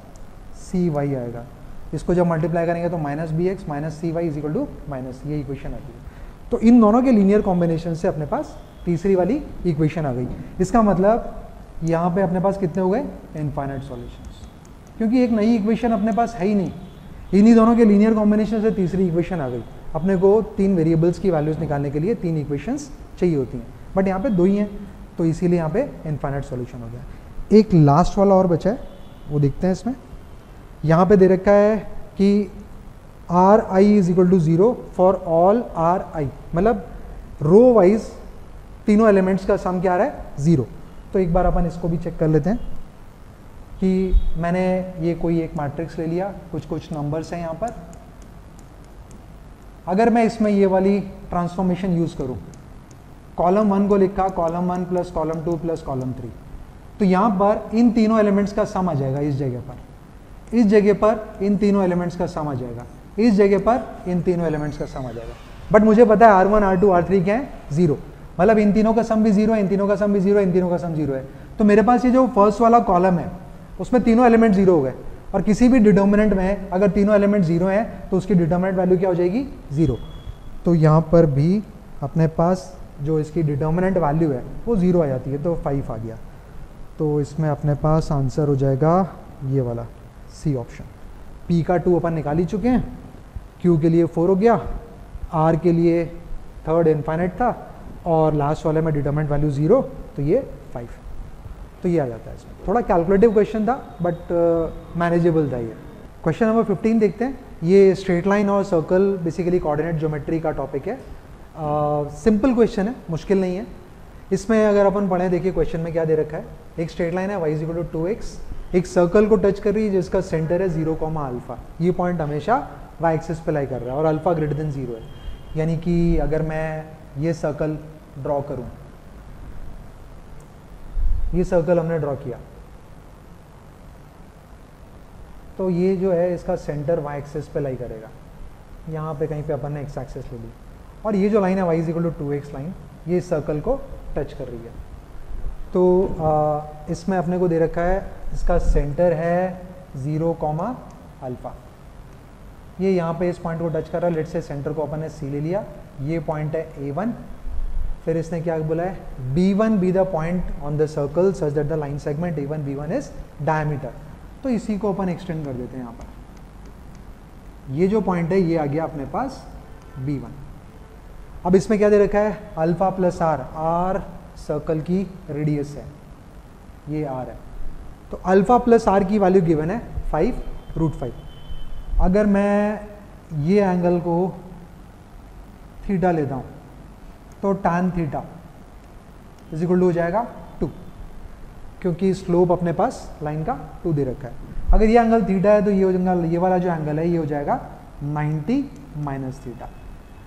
सी वाई आएगा। इसको जब मल्टीप्लाई करेंगे तो minus b x minus c y is equal to minus, ये इक्वेशन आती है। तो इन दोनों के लीनियर कॉम्बिनेशन से अपने पास तीसरी वाली इक्वेशन आ गई। इसका मतलब यहाँ पे अपने पास कितने हो गए, इनफाइनाइट सॉल्यूशंस, क्योंकि एक नई इक्वेशन अपने पास है ही नहीं। इन्हीं दोनों के लीनियर कॉम्बिनेशन से तीसरी इक्वेशन आ गई। अपने को 3 वेरिएबल्स की वैल्यूज निकालने के लिए 3 इक्वेशंस चाहिए होती हैं, बट यहाँ पे 2 ही हैं, तो इसीलिए यहाँ पे इनफाइनाइट सॉल्यूशन हो गया। एक लास्ट वाला और बचा है, वो देखते हैं। इसमें यहाँ पे दे रखा है कि r i is equal to 0 for all r i, मतलब रो वाइज तीनों एलिमेंट्स का सम क्या आ रहा है, 0। तो एक बार अपन इसको भी चेक कर लेते हैं कि मैंने ये कोई एक मैट्रिक्स ले लिया, कुछ नंबर्स हैं यहाँ पर। अगर मैं इसमें ये वाली ट्रांसफॉर्मेशन यूज़ करूँ, कॉलम 1 को लिखा column 1 plus column 2 plus column 3, तो यहाँ पर इन तीनों एलिमेंट्स का सम आ जाएगा। इस जगह पर, इस जगह पर इन तीनों एलिमेंट्स का सम आ जाएगा, इस जगह पर इन तीनों एलिमेंट्स का सम आ जाएगा। बट मुझे पता है R1 R2 R3 क्या है, 0, मतलब इन तीनों का सम भी 0 है, इन तीनों का सम भी 0 है, इन तीनों का सम 0 है। तो मेरे पास ये जो फर्स्ट वाला कॉलम है उसमें तीनों एलिमेंट 0 हो गए, और किसी भी डिटर्मिनेंट में अगर तीनों एलिमेंट 0 हैं तो उसकी डिटर्मिनेंट वैल्यू क्या हो जाएगी, 0। तो यहाँ पर भी अपने पास जो इसकी डिटर्मिनेंट वैल्यू है वो 0 आ जाती है, तो 5 आ गया। तो इसमें अपने पास आंसर हो जाएगा ये वाला सी ऑप्शन। पी का 2 अपन निकाल ही चुके हैं, क्यू के लिए 4 हो गया, आर के लिए थर्ड इनफाइनाइट था, और लास्ट वाले में डिटरमिनेंट वैल्यू 0, तो ये 5। तो ये आ जाता है। इसमें थोड़ा कैलकुलेटिव क्वेश्चन था, बट मैनेजेबल था ये। क्वेश्चन नंबर 15 देखते हैं। ये स्ट्रेट लाइन और सर्कल बेसिकली कोऑर्डिनेट ज्योमेट्री का टॉपिक है। सिंपल क्वेश्चन है, मुश्किल नहीं है। इसमें अगर अपन पढ़ें, देखिए क्वेश्चन में क्या दे रखा है। एक स्ट्रेट लाइन है y = 2x, एक सर्कल को टच कर रही है जिसका सेंटर है 0, अल्फा। ये पॉइंट हमेशा y एक्सिस पे लाई कर रहा है और अल्फा ग्रेटर देन 0 है। यानी कि अगर मैं ये सर्कल ड्रॉ करूं, ये सर्कल हमने ड्रॉ किया, तो ये जो है इसका सेंटर y एक्सिस पे लाई करेगा। यहाँ पे कहीं पे अपन ने x एक्सिस ले ली, और ये जो लाइन है y equal to 2x line, ये सर्कल को टच कर रही है। तो इसमें अपने को दे रखा है इसका सेंटर है 0, अल्फा, ये यहाँ पे इस पॉइंट को टच कर रहा है। लेट्स से सेंटर को अपन ने C ले लिया, ये पॉइंट है A1, फिर इसने क्या बोला है B1 be the point on the circle such that the line segment A1 B1 is diameter. तो इसी को अपन एक्सटेंड कर देते हैं यहाँ पर। ये जो पॉइंट है ये आ गया अपने पास B1। अब इसमें क्या दे रखा है अल्फा प्लस R सर्कल की रेडियस है, ये R है। तो अल्फा प्लस R की वैल्यू गिवन है 5√5। अगर मैं ये एंगल को थीटा लेता हूँ तो tan theta is equal to हो जाएगा 2, क्योंकि स्लोप अपने पास लाइन का 2 दे रखा है। अगर ये एंगल थीटा है तो ये हो जाएगा, ये वाला जो एंगल है ये हो जाएगा 90 माइनस थीटा।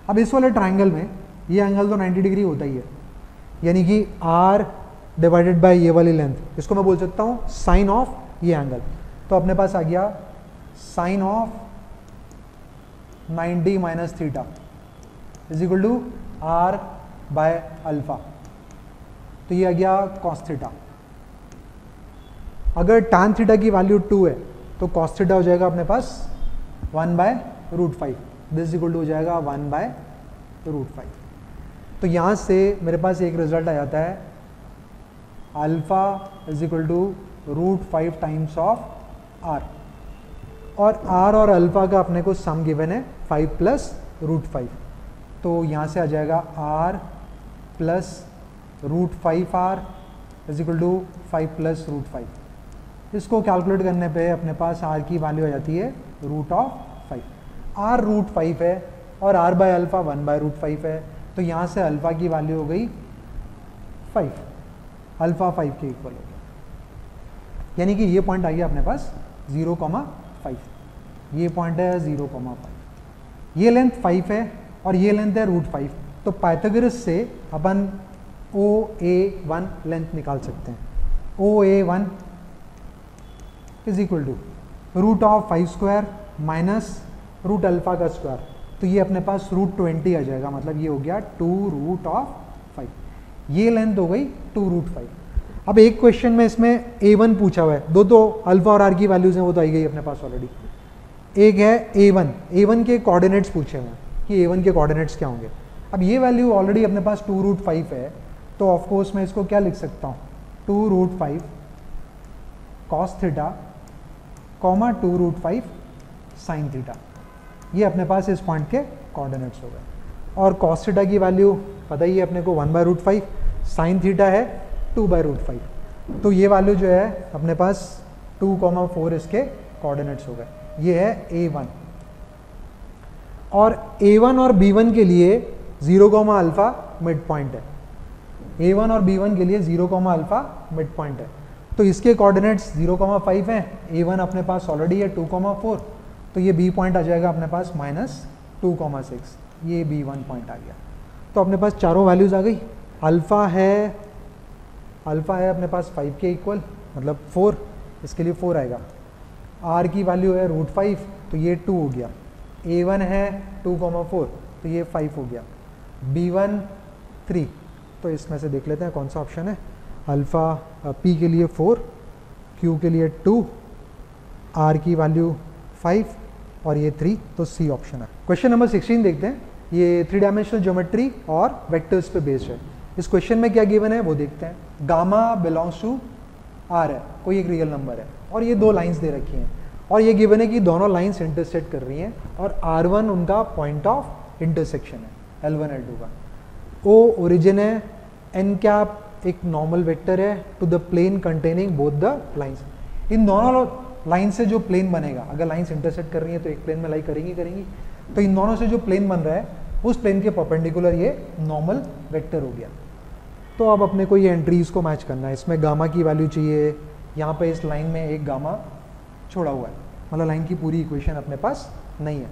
अब इस वाले ट्राइंगल में ये एंगल तो 90 डिग्री होता ही है, यानी कि R डिवाइडेड बाय ये वाली लेंथ, इसको मैं बोल सकता हूँ साइन ऑफ ये एंगल। तो अपने पास आ गया sine of 90 minus theta is equal to R by alpha, तो ये आ गया कॉस थीटा। अगर tan थीटा की वैल्यू 2 है तो कॉस थीटा हो जाएगा अपने पास 1/√5, दिस इक्वल टू हो जाएगा 1/√5। तो यहाँ से मेरे पास एक रिजल्ट आ जाता है alpha is equal to √5 times of R, और R और अल्फा का अपने को सम गिवन है 5 प्लस √5। तो यहाँ से आ जाएगा R plus √5R is equal to 5 plus √5। इसको कैलकुलेट करने पे अपने पास R की वैल्यू आ जाती है √5। R √5 है और R बाय अल्फा 1/√5 है, तो यहाँ से अल्फा की वैल्यू हो गई 5, अल्फा 5 के इक्वल हो गया। यानी कि ये पॉइंट आ गया अपने पास 0,5, ये पॉइंट है 0,5, ये लेंथ 5 है और ये लेंथ है √5। तो पाइथागोरस से अपन OA1 लेंथ निकाल सकते हैं। OA1 is equal to √5² minus √अल्फा का स्क्वायर, तो ये अपने पास √20 आ जाएगा, मतलब ये हो गया 2√5। ये लेंथ हो गई 2√5। अब एक क्वेश्चन में इसमें A1 पूछा हुआ है, दो तो अल्फा और R की वैल्यूज हैं, वो तो आई गई अपने पास ऑलरेडी। एक है A1 के कोऑर्डिनेट्स पूछे हुए हैं कि A1 के कोऑर्डिनेट्स क्या होंगे। अब ये वैल्यू ऑलरेडी अपने पास 2√5 है, तो ऑफकोर्स मैं इसको क्या लिख सकता हूँ 2√5 कॉस थीटा, 2√5 साइन थीटा। ये अपने पास इस पॉइंट के कोऑर्डिनेट्स हो गए। और कॉस थीटा की वैल्यू पता ही है अपने को 1/√5, साइन थीटा है 2/√5। तो ये वैल्यू जो है अपने पास 2,4 इसके कोऑर्डिनेट्स हो गए। ये है A1। और A1 और B1 के लिए 0, मिड पॉइंट है। A1 और B1 के लिए 0, मिड पॉइंट है। तो इसके कोऑर्डिनेट्स 0,5 हैं, A1 अपने पास ऑलरेडी है 2,4, तो ये B पॉइंट आ जाएगा अपने पास -2,6, ये B1 पॉइंट आ गया। तो अपने पास चारों वैल्यूज आ गई। अल्फा है अपने पास 5 के इक्वल, मतलब 4, इसके लिए 4 आएगा। R की वैल्यू है √5, तो ये 2 हो गया। A1 है 2,4, तो ये 5 हो गया। B1 3, तो इसमें से देख लेते हैं कौन सा ऑप्शन है। अल्फा P के लिए 4, Q के लिए 2, R की वैल्यू 5 और ये 3, तो C ऑप्शन है। क्वेश्चन नंबर 16 देखते हैं। ये 3 डायमेंशनल ज्योमेट्री और वेक्टर्स पे बेस्ड है। इस क्वेश्चन में क्या गिवन है वो देखते हैं। गामा बिलोंग्स टू R है, कोई एक रियल नंबर है, और ये दो लाइंस दे रखी हैं, और ये गिवन है कि दोनों लाइंस इंटरसेक्ट कर रही हैं, और R1 उनका पॉइंट ऑफ इंटरसेक्शन है L1 L2 का। O ओरिजिन है, n कैप एक नॉर्मल वेक्टर है to the plane containing both the lines. इन दोनों लाइन से जो प्लेन बनेगा, अगर लाइंस इंटरसेक्ट कर रही हैं तो एक प्लेन में लाई करेंगी, तो इन दोनों से जो प्लेन बन रहा है उस प्लेन के परपेंडिकुलर ये नॉर्मल वेक्टर हो गया। तो अब अपने को ये एंट्रीज को मैच करना है। इसमें गामा की वैल्यू चाहिए, यहाँ पे इस लाइन में एक गामा छोड़ा हुआ है, मतलब लाइन की पूरी इक्वेशन अपने पास नहीं है।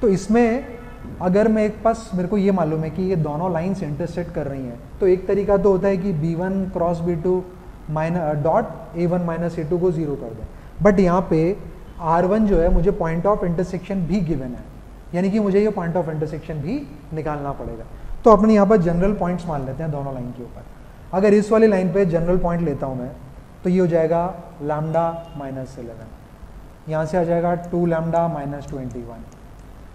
तो इसमें अगर मेरे को ये मालूम है कि ये दोनों लाइंस इंटरसेक्ट कर रही हैं, तो एक तरीका तो होता है कि B1 cross B2 dot A1 minus A2 को 0 कर दें। बट यहाँ पे R1 जो है मुझे पॉइंट ऑफ इंटरसेक्शन भी गिवन है, यानी कि मुझे ये पॉइंट ऑफ इंटरसेक्शन भी निकालना पड़ेगा। तो अपने यहाँ पर जनरल पॉइंट्स मान लेते हैं दोनों लाइन के ऊपर। अगर इस वाली लाइन पे जनरल पॉइंट लेता हूँ मैं, तो ये हो जाएगा लैम्डा माइनस 11, यहाँ से आ जाएगा 2 लैम्डा माइनस 21,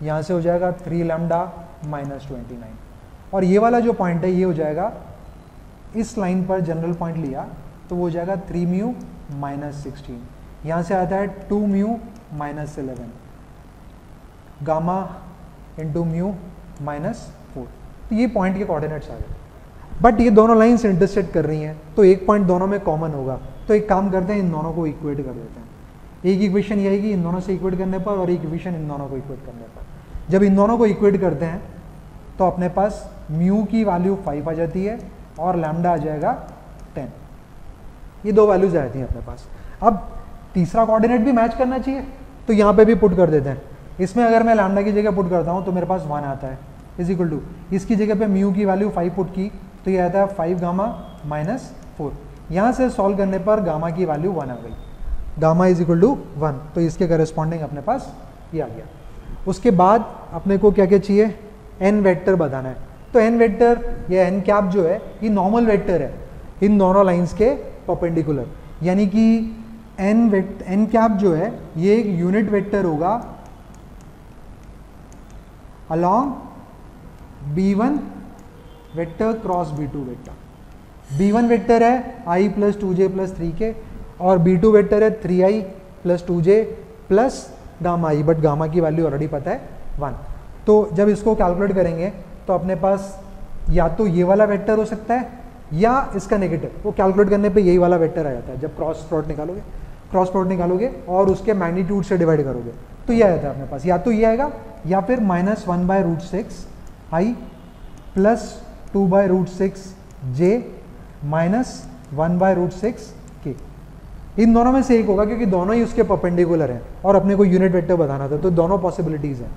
यहाँ से हो जाएगा 3 लैम्डा माइनस 29, और ये वाला जो पॉइंट है ये हो जाएगा, इस लाइन पर जनरल पॉइंट लिया तो वो हो जाएगा 3 म्यू माइनस 16, यहाँ से आता है 2 mu minus 11, gamma into mu minus 4। तो ये पॉइंट के कोऑर्डिनेट्स आ गए। बट ये दोनों लाइन्स इंटरसेक्ट कर रही हैं, तो एक पॉइंट दोनों में कॉमन होगा। तो एक काम करते हैं, इन दोनों को इक्वेट कर देते हैं। एक इक्वेशन ये आएगी इन दोनों से इक्वेट करने पर, और एक इक्वेशन इन दोनों को इक्वेट करने पर। जब इन दोनों को इक्वेट करते हैं तो अपने पास म्यू की वैल्यू 5 आ जाती है और लैम्डा आ जाएगा 10। ये दो वैल्यूज आ जाती हैं अपने पास। अब तीसरा कोऑर्डिनेट भी मैच करना चाहिए, तो यहाँ पे भी पुट कर देते हैं। इसमें अगर मैं लैम्डा की जगह पुट करता हूँ तो मेरे पास 1 आता है, इज इक्वल टू इसकी जगह पे म्यू की वैल्यू 5 पुट की तो ये आता है 5 गामा माइनस 4। यहाँ से सॉल्व करने पर गामा की वैल्यू 1 आ गई, गामा इज इक्वल टू 1। तो इसके करस्पॉन्डिंग अपने पास ये आ गया। उसके बाद अपने को क्या क्या चाहिए, एन वेक्टर बताना है। तो एन वेक्टर या एन कैप जो है ये नॉर्मल वेक्टर है इन दोनों लाइंस के परपेंडिकुलर, यानी कि एन कैप जो है ये एक यूनिट वेक्टर होगा along B1 vector cross B2 vector. B1 vector है i plus 2j plus 3k, और B2 वेक्टर है 3i plus 2j plus gamma i, but gamma की वैल्यू ऑलरेडी पता है 1। तो जब इसको कैलकुलेट करेंगे तो अपने पास या तो ये वाला वेक्टर हो सकता है या इसका नेगेटिव। वो कैलकुलेट करने पे यही वाला वेक्टर आ जाता है। जब क्रॉस प्रोडक्ट निकालोगे और उसके मैग्नीट्यूड से डिवाइड करोगे तो ये आ जाता है अपने पास, या तो ये आएगा या फिर -1/√6 i plus 2/√6 j minus 1/√6 k। इन दोनों में से एक होगा क्योंकि दोनों ही उसके परपेंडिकुलर हैं और अपने को यूनिट वेक्टर बताना था, तो दोनों पॉसिबिलिटीज हैं।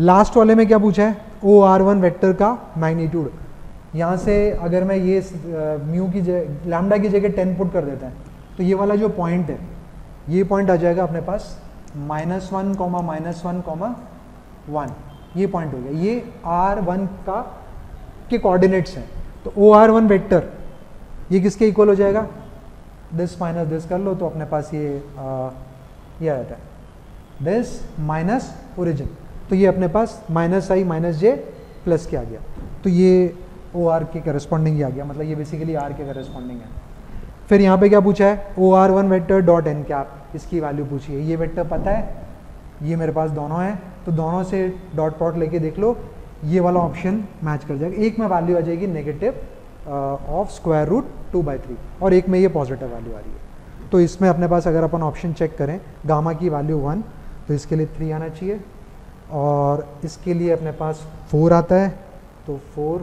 लास्ट वाले में क्या पूछा है, OR1 वेक्टर का मैग्नीट्यूड। यहाँ से अगर मैं ये म्यू की लैम्डा की जगह 10 पुट कर देते हैं तो ये वाला जो पॉइंट है ये पॉइंट आ जाएगा अपने पास -1, -1, 1। ये पॉइंट हो गया, ये R1 के कोऑर्डिनेट्स हैं। तो OR1 वेक्टर ये किसके इक्वल हो जाएगा, दिस माइनस दिस कर लो तो अपने पास ये आ जाता है दिस माइनस ओरिजिन। तो ये अपने पास -i माइनस j प्लस के आ गया, तो ये OR के करस्पॉन्डिंग ही आ गया, मतलब ये बेसिकली R के करस्पॉन्डिंग है। फिर यहाँ पे क्या पूछा है, OR1 vector dot n cap, इसकी वैल्यू पूछी है। ये वेक्टर पता है, ये मेरे पास दोनों है, तो दोनों से डॉट प्रोडक्ट लेके देख लो, ये वाला ऑप्शन मैच कर जाएगा। एक में वैल्यू आ जाएगी नेगेटिव ऑफ स्क्वायर रूट 2/3 और एक में ये पॉजिटिव वैल्यू आ रही है। तो इसमें अपने पास अगर अपन ऑप्शन चेक करें, गामा की वैल्यू 1 तो इसके लिए 3 आना चाहिए, और इसके लिए अपने पास 4 आता है तो 4,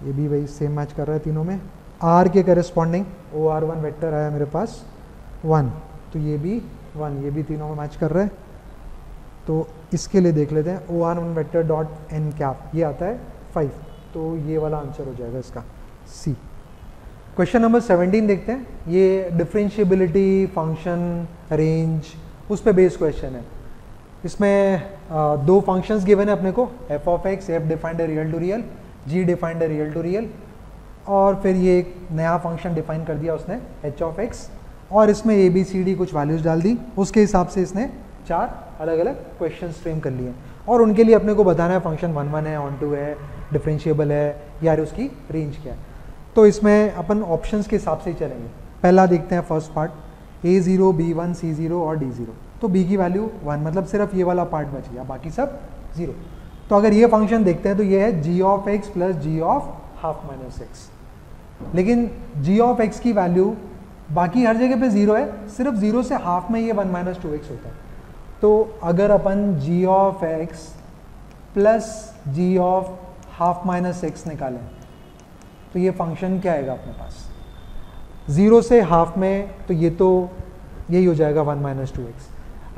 ये भी वही सेम मैच कर रहा है तीनों में। R के करस्पॉन्डिंग OR1 वेक्टर आया मेरे पास 1, तो ये भी 1, ये भी तीनों में मैच कर रहा है। तो इसके लिए देख लेते हैं, OR1 vector dot n cap ये आता है 5, तो ये वाला आंसर हो जाएगा इसका C। क्वेश्चन नंबर 17 देखते हैं। ये डिफरेंशिएबिलिटी, फंक्शन, रेंज, उस पर बेस्ड क्वेश्चन है। इसमें दो फंक्शंस गिवन है अपने को, f of x, f defined है real to real, g defined है रियल टू रियल, और फिर ये एक नया फंक्शन डिफाइन कर दिया उसने h ऑफ x, और इसमें ABCD कुछ वैल्यूज डाल दी, उसके हिसाब से इसने 4 अलग अलग क्वेश्चन फ्रेम कर लिए, और उनके लिए अपने को बताना है फंक्शन 1 है, ऑन टू है, डिफरेंशिएबल है, या उसकी रेंज क्या है। तो इसमें अपन ऑप्शंस के हिसाब से ही चलेंगे। पहला देखते हैं first part, A0, B1, C0 और D0। तो B की वैल्यू 1, मतलब सिर्फ ये वाला पार्ट बच गया, बाकी सब 0। तो अगर ये फंक्शन देखते हैं तो ये है g of x plus g of half minus x, लेकिन g ऑफ x की वैल्यू बाकी हर जगह पे 0 है, सिर्फ 0 से हाफ में ये 1 माइनस 2x होता है। तो अगर अपन g of x plus g of half minus x निकालें तो ये फंक्शन क्या आएगा अपने पास, 0 से हाफ में, तो ये तो यही हो जाएगा 1 माइनस 2x।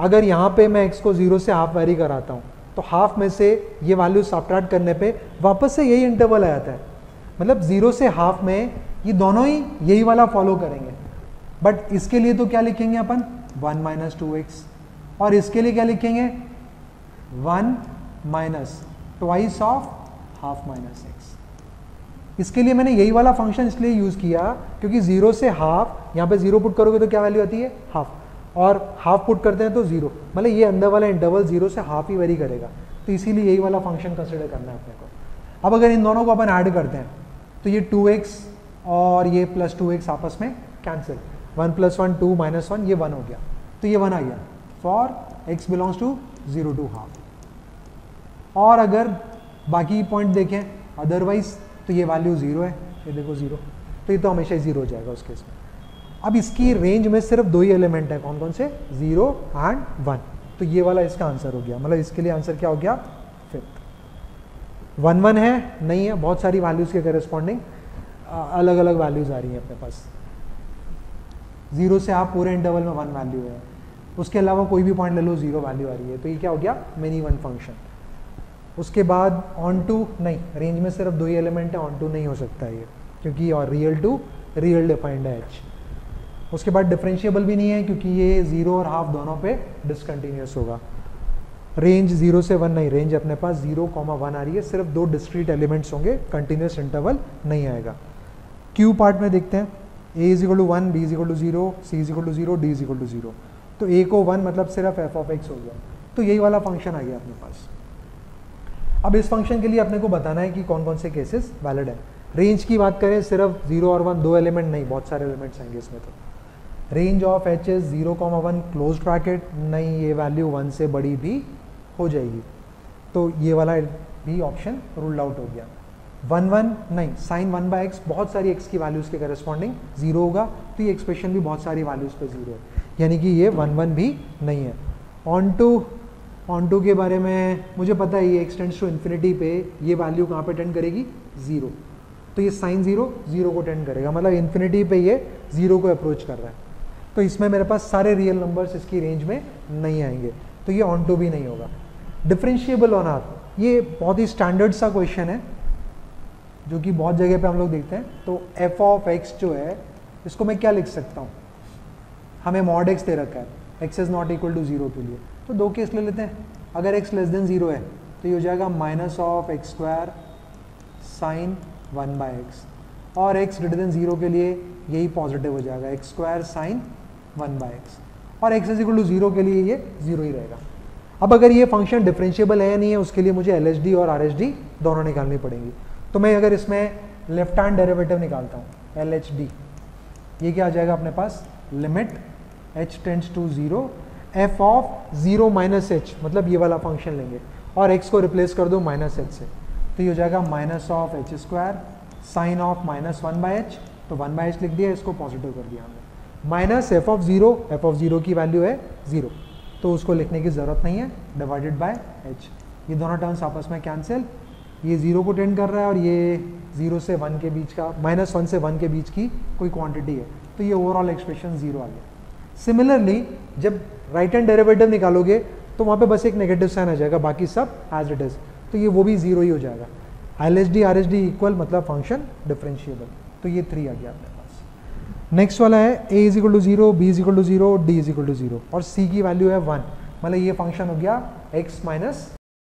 अगर यहाँ पे मैं x को 0 से हाफ वेरी कराता हूँ तो हाफ में से ये वैल्यू सबट्रैक्ट करने पे वापस से यही इंटरवल आ जाता है, मतलब 0 से हाफ में ये दोनों ही यही वाला फॉलो करेंगे। बट इसके लिए तो क्या लिखेंगे अपन, 1 माइनस 2x, और इसके लिए क्या लिखेंगे, 1 minus twice of half minus x. इसके लिए मैंने यही वाला फंक्शन इसलिए यूज़ किया क्योंकि 0 से हाफ, यहाँ पे 0 पुट करोगे तो क्या वैल्यू आती है हाफ, और हाफ पुट करते हैं तो 0, मतलब ये अंदर वाला इंटरवल 0 से हाफ ही वेरी करेगा, तो इसीलिए यही वाला फंक्शन कंसिडर करना है अपने को। अब अगर इन दोनों को अपन ऐड करते हैं तो ये 2x और ये प्लस 2x आपस में कैंसिल, 1 + 1 2 - 1 ये 1 हो गया, तो ये 1 आ गया for x belongs to 0 to half. और अगर बाकी पॉइंट देखें अदरवाइज तो ये वैल्यू 0 है, ये देखो 0, तो ये तो हमेशा ही 0 हो जाएगा उस केस में। अब इसकी रेंज में सिर्फ 2 ही एलिमेंट है, कौन कौन से, 0 और 1, तो ये वाला इसका आंसर हो गया, मतलब इसके लिए आंसर क्या हो गया 5th। 1 1 है नहीं है, बहुत सारी वैल्यूज़ के करस्पॉन्डिंग अलग अलग वैल्यूज़ आ रही हैं अपने पास। 0 से आप पूरे इंटरवल में 1 वैल्यू है, उसके अलावा कोई भी पॉइंट ले लो 0 वैल्यू आ रही है, तो ये क्या हो गया मिनी 1 फंक्शन। उसके बाद ऑन टू नहीं, रेंज में सिर्फ 2 ही एलिमेंट है, ऑन टू नहीं हो सकता है ये, क्योंकि और रियल टू रियल डिफाइंड है एच। उसके बाद डिफरेंशिएबल भी नहीं है क्योंकि ये 0 और हाफ दोनों पे डिसकंटिन्यूस होगा। रेंज 0 से 1 नहीं, रेंज अपने पास 0, 1 आ रही है, सिर्फ 2 डिस्क्रीट एलिमेंट्स होंगे, कंटिन्यूस इंटरवल नहीं आएगा। क्यू पार्ट में देखते हैं, a = 1, b = 0, c = 0, d = 0, तो a को 1 मतलब सिर्फ f(x) हो गया, तो यही वाला फंक्शन आ गया अपने पास। अब इस फंक्शन के लिए अपने को बताना है कि कौन कौन से केसेस वैलिड है। रेंज की बात करें सिर्फ 0 और 1 2 एलिमेंट नहीं, बहुत सारे एलिमेंट्स आएंगे इसमें। तो range of H is 0, 1 close bracket, नहीं ये वैल्यू 1 से बड़ी भी हो जाएगी, तो ये वाला भी ऑप्शन रूल्ड आउट हो गया। 1 1 नहीं, साइन 1/x बहुत सारी x की वैल्यूज़ के करस्पॉन्डिंग 0 होगा, तो ये एक्सप्रेशन भी बहुत सारी वैल्यूज़ पे 0 है, यानी कि ये 1 1 भी नहीं है। ऑन टू के बारे में मुझे पता है, ये एक्सटेंड्स टू इन्फिनिटी पे ये वैल्यू कहाँ पे टेंड करेगी 0, तो ये साइन 0 को टेंड करेगा, मतलब इन्फिनिटी पे ये 0 को अप्रोच कर रहा है, तो इसमें मेरे पास सारे रियल नंबर्स इसकी रेंज में नहीं आएंगे, तो ये ऑन टू भी नहीं होगा। डिफरेंशिएबल ऑन आर, ये बहुत ही स्टैंडर्ड सा क्वेश्चन है जो कि बहुत जगह पे हम लोग देखते हैं। तो f(x) जो है इसको मैं क्या लिख सकता हूँ, हमें mod x दे रखा है, x is not equal to 0 के लिए, तो 2 केस ले लेते हैं। अगर x लेस देन 0 है तो ये हो जाएगा -(x²) sin 1/x, और x ग्रेटर देन 0 के लिए यही पॉजिटिव हो जाएगा, x² sin 1/x, और x इज इक्वल टू 0 के लिए ये 0 ही रहेगा। अब अगर ये फंक्शन डिफरेंशिएबल है या नहीं है, उसके लिए मुझे LHD और RHD दोनों निकालनी पड़ेंगी। तो मैं अगर इसमें लेफ्ट हैंड डेरिवेटिव निकालता हूँ LHD, ये क्या आ जाएगा अपने पास, limit h tends to 0 f of 0 - h, मतलब ये वाला फंक्शन लेंगे और x को रिप्लेस कर दो -h से, तो ये हो जाएगा -(h²) साइन ऑफ -1/h, तो 1/h लिख दिया, इसको पॉजिटिव कर दिया हमने, माइनस f ऑफ 0 की वैल्यू है 0, तो उसको लिखने की ज़रूरत नहीं है, डिवाइडेड बाय h, ये दोनों टर्म्स आपस में कैंसिल, ये 0 को टेंड कर रहा है और ये 0 से 1 के बीच का, -1 से 1 के बीच की कोई क्वांटिटी है, तो ये ओवरऑल एक्सप्रेशन 0 आ गया। सिमिलरली जब राइट हैंड डेरिवेटिव निकालोगे तो वहाँ पे बस एक नेगेटिव साइन आ जाएगा, बाकी सब एज इट इज़, तो ये वो भी 0 ही हो जाएगा। LHD RHD इक्वल मतलब फंक्शन डिफरेंशिएबल, तो ये 3 आ गया अपने पास। नेक्स्ट वाला है a = 0, b = 0, d = 0 और c की वैल्यू है 1, मतलब ये फंक्शन हो गया x -